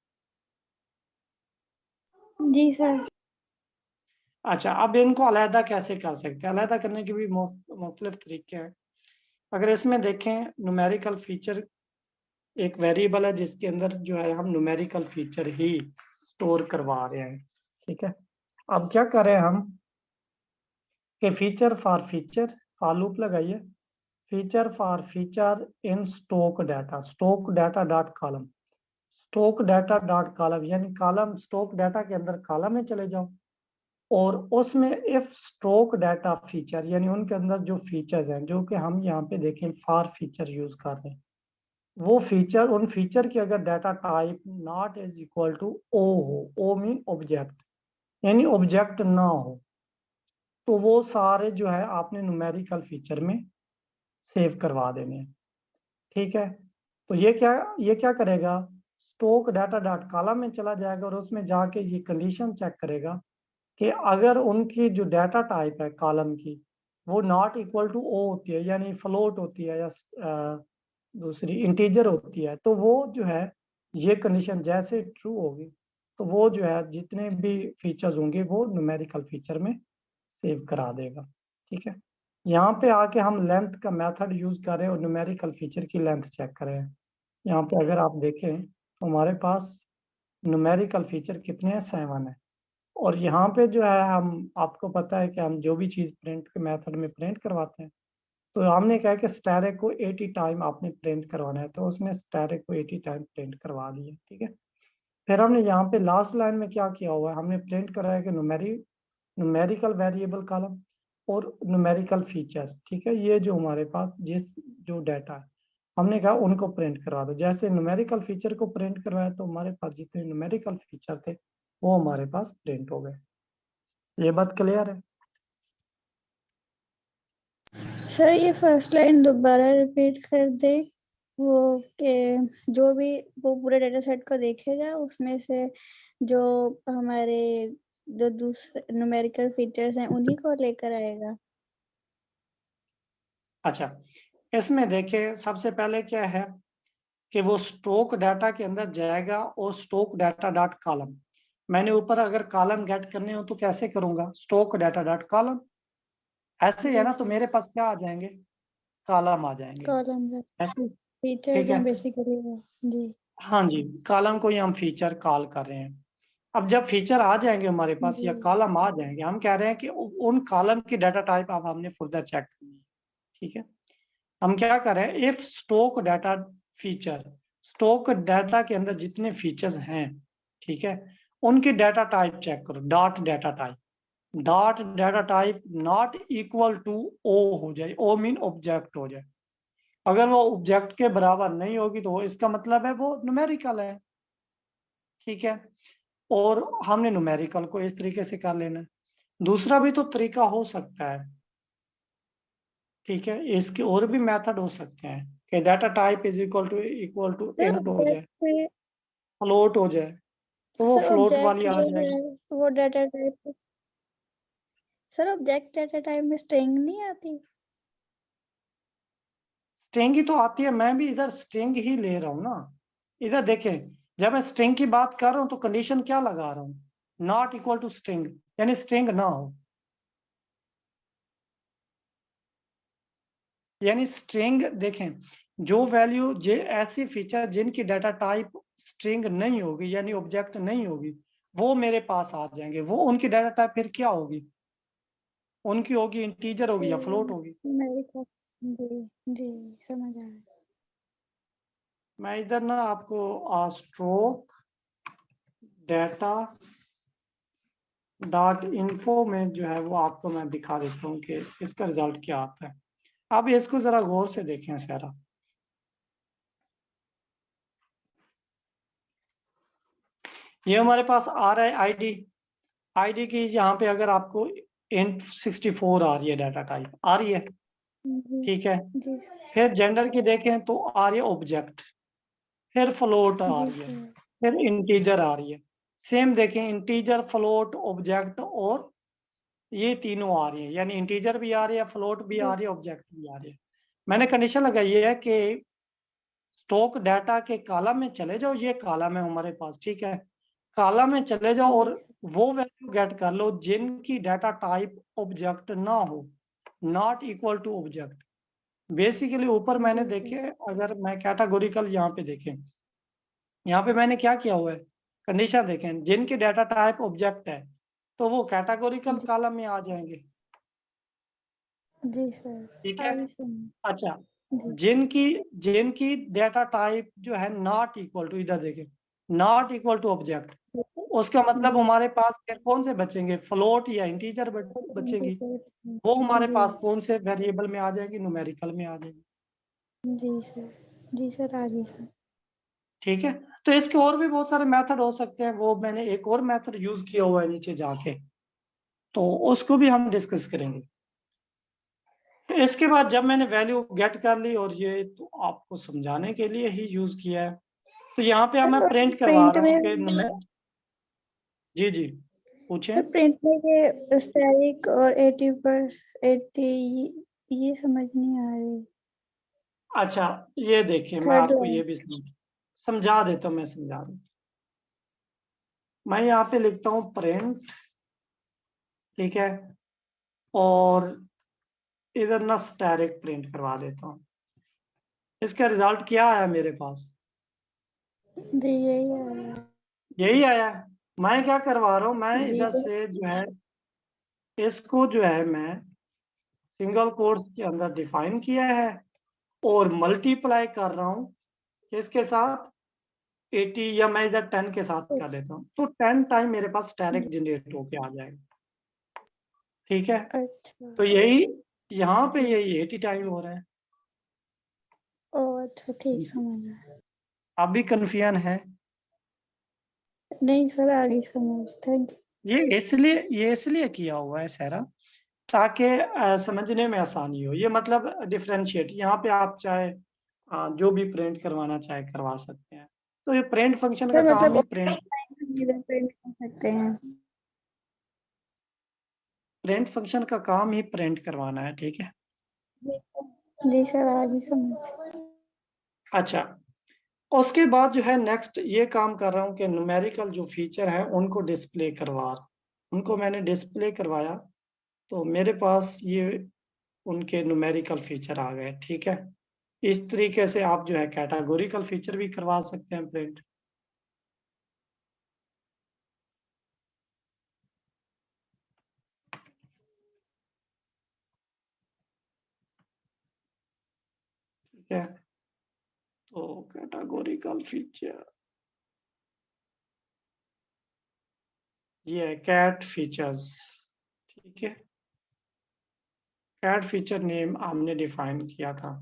जी सर। अच्छा, अब इनको अलहदा कैसे कर सकते हैं? अलहदा करने के भी मुख्तलिफ तरीके हैं। अगर इसमें देखें, न्यूमेरिकल फीचर एक वेरिएबल है जिसके अंदर जो है हम न्यूमेरिकल फीचर ही स्टोर करवा रहे हैं। ठीक है, अब क्या करें हम कि फीचर फॉर लूप लगाइए, feature for feature in stock data dot column, stock data dot column, यानी कॉलम स्टोक डाटा के अंदर कॉलम में चले जाओ और उसमें इफ स्ट्रोक डाटा फीचर, यानी उनके अंदर जो फीचर्स हैं जो कि हम यहाँ पे देखें फॉर फीचर यूज कर रहे हैं, वो फीचर, उन फीचर की अगर data type not is equal to O हो, ओ मीन ऑब्जेक्ट, यानी ऑब्जेक्ट ना हो, तो वो सारे जो है आपने न्यूमेरिकल फीचर में सेव करवा देने हैं। ठीक है, तो ये क्या करेगा, स्टोक डाटा डॉट कॉलम में चला जाएगा और उसमें जाके ये कंडीशन चेक करेगा कि अगर उनकी जो डाटा टाइप है कॉलम की वो नॉट इक्वल टू ओ होती है, यानी फ्लोट होती है या दूसरी इंटीजर होती है, तो वो जो है ये कंडीशन जैसे ट्रू होगी तो वो जो है जितने भी फीचर्स होंगे वो न्यूमेरिकल फीचर में सेव करा देगा। ठीक है, यहाँ पे आके हम लेंथ का मेथड यूज कर रहे हैं और न्यूमेरिकल फीचर की लेंथ चेक करें। यहाँ पे अगर आप देखें तो हमारे पास न्यूमेरिकल फीचर कितने हैं, 7 है। और यहाँ पे जो है हम, आपको पता है कि हम जो भी चीज़ प्रिंट के मेथड में प्रिंट करवाते हैं, तो हमने कहा कि स्टैरिक को 80 टाइम आपने प्रिंट करवाना है, तो उसने स्टैरिक को 80 टाइम प्रिंट करवा दिया। ठीक है, फिर हमने यहाँ पे लास्ट लाइन में क्या किया हुआ है, हमने प्रिंट कराया कि न्यूमेरिकल वेरिएबल कॉलम और न्यूमेरिकल फीचर। ठीक है, ये जो हमारे पास जो डाटा है हमने कहा उनको प्रिंट करवा दो। जैसे न्यूमेरिकल फीचर को प्रिंट करवाया तो हमारे पास जितने न्यूमेरिकल फीचर थे वो हमारे पास प्रिंट हो गए। ये बात क्लियर है? सर ये फर्स्ट लाइन दोबारा रिपीट कर दे। वो के जो भी वो पूरे डेटा सेट को देखेगा, उसमें से जो हमारे जो दूसरे न्यूमेरिकल फीचर्स हैं उन्हीं को लेकर आएगा। अच्छा, इसमें देखिए सबसे पहले क्या है कि वो स्टॉक डाटा के अंदर जाएगा और स्टॉक डाटा डॉट कॉलम, मैंने ऊपर अगर कॉलम गेट करने हो तो कैसे करूंगा, स्टॉक डाटा डॉट कॉलम, ऐसे ही है जी ना, तो सर, मेरे पास क्या आ जाएंगे, कॉलम आ जाएंगे कॉलम है, ऐसे, फीचर्स ठीक है। हैं बेसिकली वो। जी हाँ जी, कॉलम को ही हम फीचर कॉल कर रहे हैं। अब जब फीचर आ जाएंगे हमारे पास जी या कॉलम आ जाएंगे, हम कह रहे हैं कि उन कॉलम की डाटा टाइप अब हमने फर्दर चेक करनी है, ठीक है। हम क्या कर रहे हैं, if stock data feature, stock data के अंदर जितने फीचर्स हैं, ठीक है, उनकी डाटा टाइप चेक करो, dot data type, dot data type not equal to O हो जाए, ओ मीन ऑब्जेक्ट हो जाए, अगर वो ऑब्जेक्ट के बराबर नहीं होगी तो इसका मतलब है वो न्यूमेरिकल है, ठीक है। और हमने न्यूमेरिकल को इस तरीके से कर लेना है। दूसरा भी तो तरीका हो सकता है, ठीक है, इसके और भी मेथड हो सकते हैं कि data type is equal to sir, int हो जाए, ऑब्जेक्ट फ्लोट हो जाए, तो वो सर फ्लोट ऑब्जेक्ट वाली आ वो जाएगी। है, वो data type. Sir object data type में स्ट्रिंग नहीं आती। स्ट्रिंग ही तो आती है, मैं भी इधर स्ट्रिंग ही ले रहा हूँ ना। इधर देखें, जब मैं स्ट्रिंग की बात कर रहा हूँ तो कंडीशन क्या लगा रहा हूँ, नॉट इक्वल टू स्ट्रिंग, यानी स्ट्रिंग ना हो, यानी स्ट्रिंग देखें, जो वैल्यू जे ऐसी फीचर जिनकी डाटा टाइप स्ट्रिंग नहीं होगी यानी ऑब्जेक्ट नहीं होगी, वो मेरे पास आ जाएंगे, वो उनकी डाटा टाइप फिर क्या होगी, उनकी होगी इंटीजर होगी या फ्लोट होगी। मेरे को जी जी समझ आया। मैं इधर ना आपको स्ट्रोक डाटा डॉट इन्फो में जो है वो आपको मैं दिखा देता हूँ कि इसका रिजल्ट क्या आता है। अब इसको जरा गौर से देखें सारा, ये हमारे पास आ रहा है आईडी, आईडी की यहाँ पे अगर आपको int 64 आ रही है, डाटा टाइप आ रही है, जी ठीक है। जी सर। फिर जेंडर की देखें तो आ रही है ऑब्जेक्ट, फिर फ्लोट आ जी रही है, सर। फिर इंटीजर आ रही है। सेम देखें, इंटीजर फ्लोट ऑब्जेक्ट और ये तीनों आ रही है, यानी इंटीजर भी आ रही है, फ्लोट भी आ रही है, ऑब्जेक्ट भी आ रही है। मैंने कंडीशन लगाई है कि स्टॉक डाटा के कॉलम में चले जाओ, ये कॉलम है हमारे पास, ठीक है, कॉलम में चले जाओ और वो वैल्यू गेट कर लो जिनकी डाटा टाइप ऑब्जेक्ट ना हो, not equal to object. Basically ऊपर मैंने जी देखे, सर। अगर मैं कैटेगोरिकल यहाँ पे देखें, यहाँ पे मैंने क्या किया हुआ है, कंडीशन देखें, जिनकी डाटा टाइप ऑब्जेक्ट है तो वो कैटेगोरिकल जी कॉलम में आ जाएंगे, जी सर। ठीक है। आगे समझ। अच्छा, जी जिनकी जिनकी डाटा टाइप जो है नॉट इक्वल टू, इधर देखें, नॉट इक्वल टू ऑब्जेक्ट, उसका मतलब जी हमारे पास फिर कौन से बचेंगे, फ्लोट या इंटीजर बचेंगी, वो हमारे जी पास कौन से वेरिएबल में आ जाएगी, न्यूमेरिकल में आ जाएगी, जी सर। जी सर आगे सर। ठीक है। तो इसके और भी बहुत सारे मेथड हो सकते हैं, वो मैंने एक और मेथड यूज किया हुआ है नीचे जाके, तो उसको भी हम डिस्कस करेंगे। तो इसके बाद जब मैंने वैल्यू गेट कर ली, और ये तो आपको समझाने के लिए ही यूज किया है, तो यहाँ पे अब मैं प्रिंट करवा प्रिंट रहा हूँ में कि जी जी पूछें। सर प्रिंट में ये स्टैटिक और 80 ये समझ नहीं आ रही। अच्छा, ये देखिए मैं थर्ड आपको लाइन। ये भी समझा देता हूँ, मैं समझा देता हूँ। मैं यहाँ पे लिखता हूँ प्रिंट, ठीक है, और इधर ना स्टैटिक प्रिंट करवा देता हूँ। इसका रिजल्ट क्या आया मेरे पास, जी यही आया। यही आया है। मैं क्या करवा रहा हूँ, मैं जी इधर से जो है इसको जो है मैं सिंगल कोट्स के अंदर डिफाइन किया है और मल्टीप्लाई कर रहा हूँ किसके साथ, 80, या मैं इधर 10 के साथ कर देता हूँ, तो 10 टाइम मेरे पास स्टैटिक जनरेट होके आ जाएगा, ठीक है। अच्छा। तो यही यहाँ पे जी यही 80 टाइम हो रहा है। ओ अच्छा ठीक समझ आया। अब भी कन्फ्यूजन है, नहीं सर आगे समझ। Thank you. ये इसलिए किया हुआ है सारा, ताकि समझने में आसानी हो, ये मतलब डिफरेंशिएट, यहाँ पे आप चाहे जो भी प्रिंट करवाना चाहे करवा सकते हैं। तो ये प्रिंट फंक्शन का सर काम मतलब ही प्रिंट प्रिंट कर सकते हैं। प्रिंट फंक्शन का काम ही प्रिंट करवाना है, ठीक है। जी सर, आगे समझ। अच्छा, उसके बाद जो है नेक्स्ट ये काम कर रहा हूँ कि न्यूमेरिकल जो फीचर है उनको डिस्प्ले उनको मैंने डिस्प्ले करवाया, तो मेरे पास ये उनके न्यूमेरिकल फीचर आ गए, ठीक है। इस तरीके से आप जो है कैटेगोरिकल फीचर भी करवा सकते हैं प्रिंट। ठीक है, तो कैटेगोरिकल फीचर ये है कैट फीचर्स, ठीक है। कैट फीचर नेम हमने डिफाइन किया था।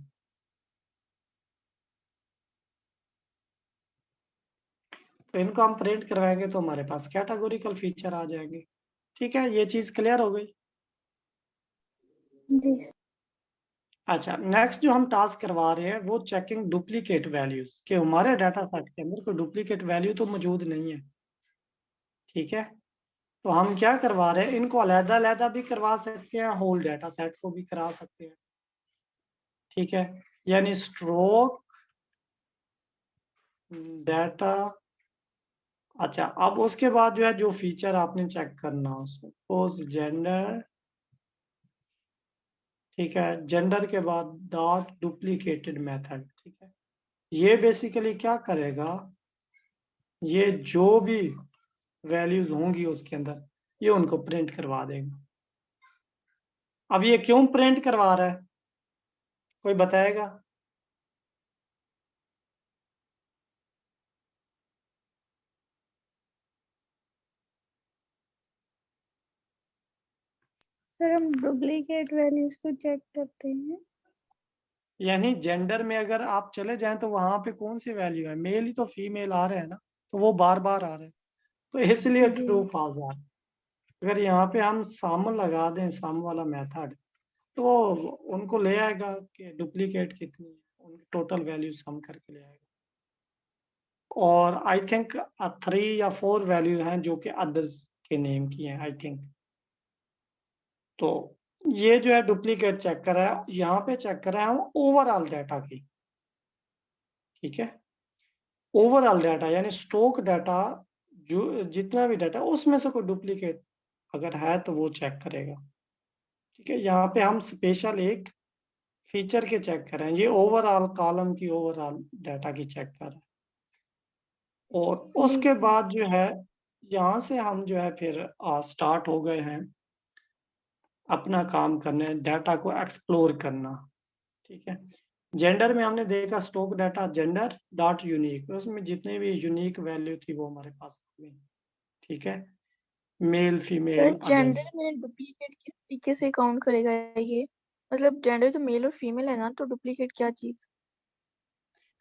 तो इनको हम प्रिंट करवाएंगे तो हमारे पास कैटेगोरिकल फीचर आ जाएंगे, ठीक है। ये चीज क्लियर हो गई। जी अच्छा, नेक्स्ट जो हम टास्क करवा रहे हैं वो चेकिंग डुप्लीकेट वैल्यूज के हमारे डाटा सेट के अंदर कोई डुप्लीकेट वैल्यू तो मौजूद नहीं है, ठीक है। तो हम क्या करवा रहे हैं, इनको अलग अलग भी करवा सकते हैं, होल डाटा सेट को भी करा सकते हैं, ठीक है। यानी स्ट्रोक डाटा। अच्छा, अब उसके बाद जो है जो फीचर आपने चेक करना उसको जेंडर, ठीक है। जेंडर के बाद डॉट डुप्लीकेटेड मेथड, ठीक है। ये बेसिकली क्या करेगा, ये जो भी वैल्यूज होंगी उसके अंदर ये उनको प्रिंट करवा देगा। अब ये क्यों प्रिंट करवा रहा है, कोई बताएगा? सर, हम डुप्लीकेट वैल्यूज को चेक करते हैं। यानी जेंडर में अगर आप चले जाएं तो वहां पे कौन सी वैल्यू है, मेल ही तो फीमेल आ रहे हैं ना, तो वो बार बार आ रहे हैं, तो इसलिए जी ट्रू फॉल्स आ रहा है। अगर यहाँ पे हम सम लगा दें, सम वाला मेथड, तो वो उनको ले आएगा कि डुप्लीकेट कितनी है, उनकी टोटल वैल्यू सम करके ले आएगा। और आई थिंक 3 या 4 वैल्यू हैं जो कि अदर्स के नेम की हैं, आई थिंक। तो ये जो है डुप्लीकेट चेक कर रहा है, यहाँ पे चेक कर रहा है ओवरऑल डाटा की, ठीक है। ओवरऑल डाटा यानी स्टॉक डाटा, जो जितना भी डाटा उसमें से कोई डुप्लीकेट अगर है तो वो चेक करेगा, ठीक है। यहाँ पे हम स्पेशल एक फीचर के चेक कर रहे हैं, ये ओवरऑल कॉलम की ओवरऑल डाटा की चेक कर रहे हैं। और उसके बाद जो है यहाँ से हम जो है फिर स्टार्ट हो गए हैं अपना काम करने, डाटा को एक्सप्लोर करना, ठीक है। जेंडर में हमने देखा stock data gender dot unique, उसमें जितने भी यूनिक वैल्यू थी वो हमारे पास आ गई, ठीक है। Male sir female gender others. में डुप्लीकेट किस तरीके से काउंट करेगा ये? मतलब जेंडर तो मेल और फीमेल है ना, तो डुप्लीकेट क्या चीज?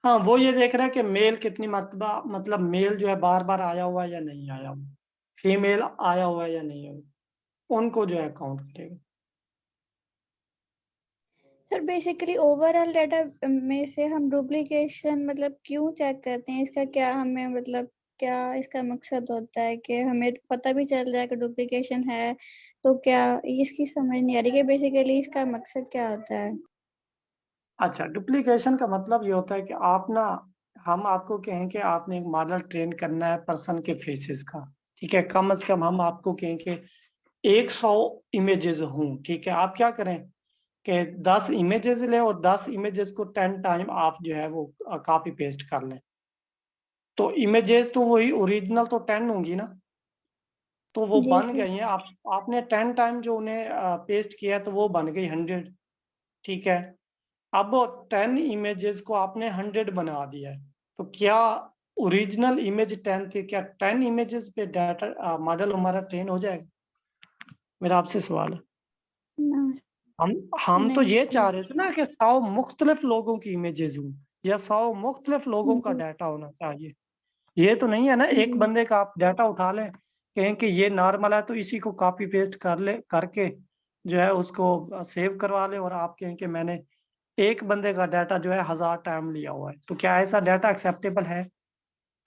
हाँ, वो ये देख रहा है कि मेल कितनी मरतबा, मतलब मेल जो है बार बार आया हुआ है या नहीं आया हुआ, फीमेल आया हुआ है या नहीं आया हुआ, उनको जो है काउंट करेगा। सर, बेसिकली ओवरऑल डाटा में से हम डुप्लीकेशन मतलब क्यों चेक करते हैं? इसका क्या हमें मतलब क्या इसका मकसद होता है कि हमें पता भी चल जाए कि डुप्लीकेशन है? तो क्या इसकी समझ नहीं आ रही कि बेसिकली इसका मकसद क्या होता है? अच्छा, डुप्लीकेशन का मतलब ये होता है कि आप ना, हम आपको कहें कि आपने एक मॉडल ट्रेन करना है पर्सन के फेसेस का, ठीक है। कम से कम हम आपको कहें कि 100 इमेजेस हों, ठीक है। आप क्या करें कि 10 इमेजेस लें और 10 इमेजेस को 10 टाइम आप जो है वो कॉपी पेस्ट कर लें, तो इमेजेस तो वही ओरिजिनल तो 10 होंगी ना, तो वो जी बन सर। गई हैं। आपने 10 टाइम जो उन्हें पेस्ट किया तो वो बन गई 100, ठीक है। अब 10 इमेजेस को आपने 100 बना दिया है, तो क्या ओरिजिनल इमेज 10 थी, क्या 10 इमेजेस पे डाटा मॉडल हमारा ट्रेन हो जाएगा? मेरा आपसे सवाल है। ना, हम तो नहीं ये चाह सर। रहे थे ना कि 100 मुख्तलिफ लोगों की इमेजेस हों या 100 मुख्तलिफ लोगों का जी डाटा होना चाहिए। ये तो नहीं है ना एक जी बंदे का आप डाटा उठा लें, कहें कि ये नॉर्मल है तो इसी को कॉपी पेस्ट कर ले करके जो है उसको सेव करवा ले और आप कहें कि मैंने एक बंदे का डाटा जो है 1000 टाइम लिया हुआ है, तो क्या ऐसा डाटा एक्सेप्टेबल है?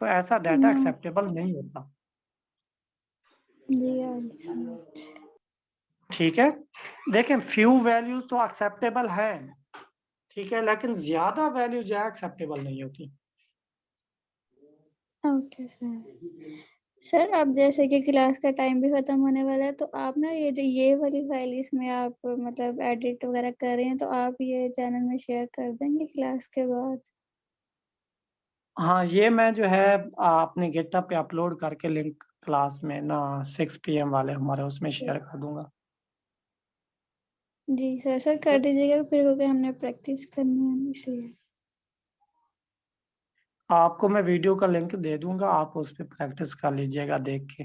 तो ऐसा डाटा No. एक्सेप्टेबल नहीं होता। जी समझ। ठीक है, देखें फ्यू वैल्यूज तो एक्सेप्टेबल है, ठीक है, लेकिन ज्यादा वैल्यू जो है एक्सेप्टेबल नहीं होती। Okay sir. सर अब जैसे कि क्लास का टाइम भी खत्म होने वाला है, तो आप ना ये वाली फाइल इसमें आप मतलब एडिट वगैरह कर रहे हैं, तो आप ये चैनल में शेयर कर देंगे क्लास के बाद? हाँ, ये मैं जो है अपने गिटहब पे अपलोड करके लिंक क्लास में ना 6 PM वाले हमारे उसमें शेयर कर दूंगा। जी सर कर दीजिएगा फिर, क्योंकि हमने प्रैक्टिस करनी है इसलिए। आपको मैं वीडियो का लिंक दे दूंगा, आप उस पर प्रैक्टिस कर लीजिएगा देख के।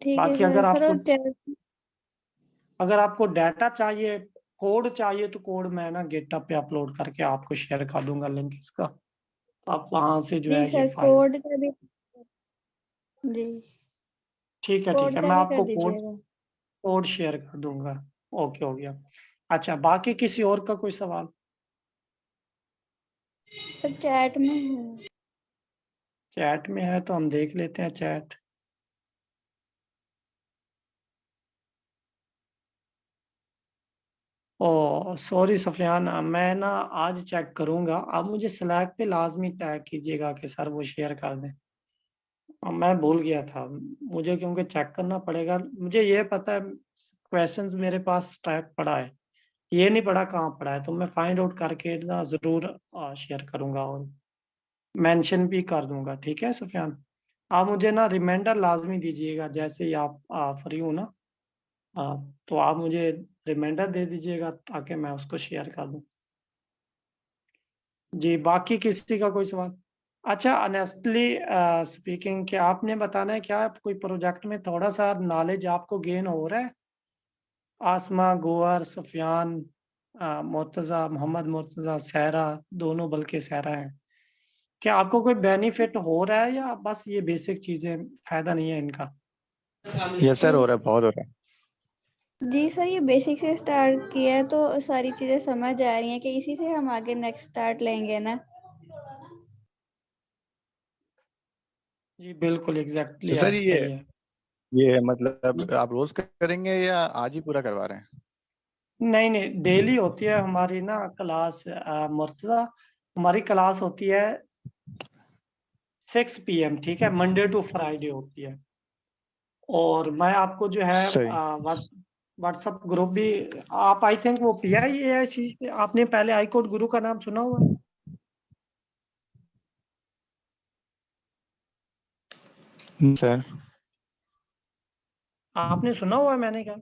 ठीक है बाकी सर। अगर सर आपको अगर आपको डाटा चाहिए, कोड चाहिए, तो कोड मैं ना गिटहब पे अपलोड करके आपको शेयर कर दूंगा लिंक इसका, तो आप वहां से जो जी है ये सर फाइल। कोड का भी। जी ठीक है, कोड का मैं भी कर आपको दीजिएगा। कोड शेयर कर दूंगा। ओके, हो गया। अच्छा, बाकी किसी और का कोई सवाल? सर चैट में है। चैट में है तो हम देख लेते हैं चैट। ओ सॉरी सफियान, मैं ना आज चेक करूंगा, आप मुझे स्लैक पे लाजमी टैग कीजिएगा कि सर वो शेयर कर दें। मैं भूल गया था, मुझे क्योंकि चेक करना पड़ेगा। मुझे ये पता है क्वेश्चंस मेरे पास टैग पड़ा है, ये नहीं पड़ा कहाँ पड़ा है, तो मैं फाइंड आउट करके ना जरूर शेयर करूंगा और मेंशन भी कर दूंगा। ठीक है सुफियान, आप मुझे ना रिमाइंडर लाजमी दीजिएगा जैसे ही आप फ्री हो ना, तो आप मुझे रिमाइंडर दे दीजिएगा ताकि मैं उसको शेयर कर दूं। जी, बाकी किसी का कोई सवाल? अच्छा, ऑनेस्टली स्पीकिंग, क्या आपने बताना है क्या कोई प्रोजेक्ट में थोड़ा सा नॉलेज आपको गेन हो रहा है? आसमा, गोवर, सुफियान, मुर्तज़ा, मोहम्मद मुर्तज़ा, सहरा, दोनों बल्कि सहरा है, क्या आपको कोई बेनिफिट हो रहा है या बस ये बेसिक चीजें फायदा नहीं है इनका? यस सर, हो रहा है, बहुत हो रहा है। जी सर ये बेसिक से स्टार्ट किया है तो सारी चीजें समझ आ रही हैं कि इसी से हम आगे नेक्स्ट स्टार्ट लेंगे ना। जी बिल्कुल, तो एग्जैक्टली सर ऐसा ही है। ये मतलब आप रोज करेंगे या आज ही पूरा करवा रहे हैं? नहीं नहीं, डेली होती है हमारी ना क्लास मुर्तज़ा, हमारी क्लास होती है 6 PM, ठीक है, मंडे टू फ्राइडे होती है। और मैं आपको जो है सही। व्हाट्सएप ग्रुप भी, आप आई थिंक वो PIAIC से आपने पहले आई कोड गुरु का नाम सुना हुआ है? सर आपने सुना हुआ है, मैंने कहा।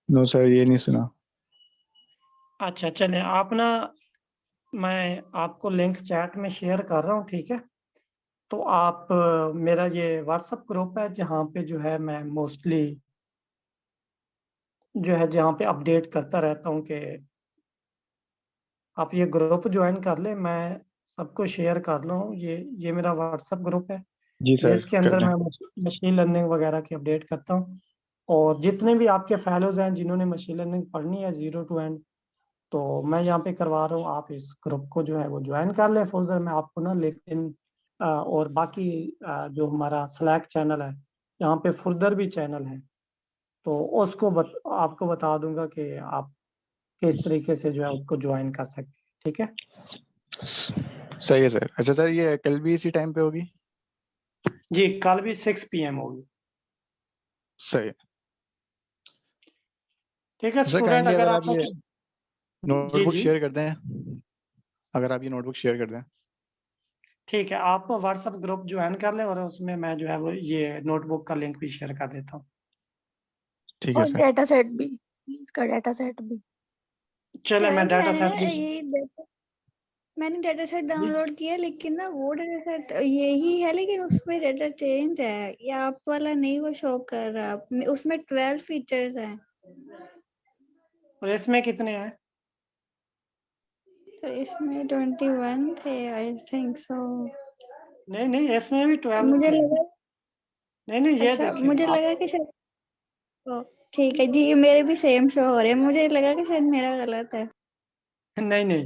नो सर, ये नहीं सुना। अच्छा चले, आप ना, मैं आपको लिंक चैट में शेयर कर रहा हूँ, ठीक है, तो आप मेरा ये व्हाट्सएप ग्रुप है जहाँ पे जो है मैं मोस्टली जो है जहाँ पे अपडेट करता रहता हूँ कि आप ये ग्रुप ज्वाइन कर ले, मैं सबको शेयर कर लूँ। ये मेरा व्हाट्सएप ग्रुप है जी सर, जिसके कर अंदर दें। मैं मशीन लर्निंग वगैरह की अपडेट करता हूँ। और जितने भी आपके फेलोज हैं जिन्होंने मशीन लर्निंग पढ़नी है 0 to end, तो मैं यहाँ पे करवा रहा हूँ, आप इस ग्रुप को जो है वो ज्वाइन कर लें। फर्दर मैं आपको ना लिंक्डइन और बाकी जो हमारा स्लैक चैनल है, यहाँ पे फर्दर भी चैनल है, तो उसको आपको बता दूंगा कि आप किस तरीके से जो है उसको ज्वाइन कर सकते हैं। ठीक है सही है सर। अच्छा सर, ये कल भी इसी टाइम पे होगी? जी, कल भी 6 PM होगी। सही है। ठीक है तो सर स्टूडेंट, काइंडली अगर अगर आप आपका ये जी नोटबुक जी शेयर कर दें, अगर आप ये नोटबुक शेयर कर दें। ठीक है, आप व्हाट्सएप ग्रुप ज्वाइन कर लें और उसमें मैं जो है वो ये नोटबुक का लिंक भी शेयर कर देता हूँ। ठीक है और सर। डेटा सेट भी, इसका डेटा सेट भी। चले, मैं सर डाटा मैंने सेट ना भी मैंने डाटा सेट जी डाउनलोड किया, लेकिन ना वो डाटा सेट यही है, लेकिन उसमें डाटा चेंज है, ये आप वाला नहीं वो शो कर रहा। उसमें 12 फीचर्स हैं। और इसमें कितने हैं? तो इसमें 21 थे आई थिंक सो। नहीं नहीं, इसमें भी 12 मुझे थे। लगा नहीं ये अच्छा देखिए मुझे आप, लगा कि शायद ओ, ठीक है जी, मेरे भी सेम शो हो रहे हैं, मुझे लगा कि शायद मेरा गलत है। नहीं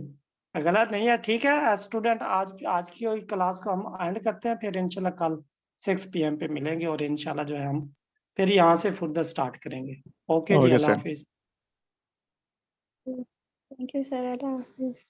गलत नहीं है, ठीक है स्टूडेंट। आज की क्लास को हम एंड करते हैं, फिर इंशाल्लाह कल 6 PM पे मिलेंगे और इंशाल्लाह जो है हम फिर यहाँ से फुर्दर स्टार्ट करेंगे। ओके जी, ओके अल्लाह सर। हाफिज। थैंक यू सर, अल्लाह हाफिज।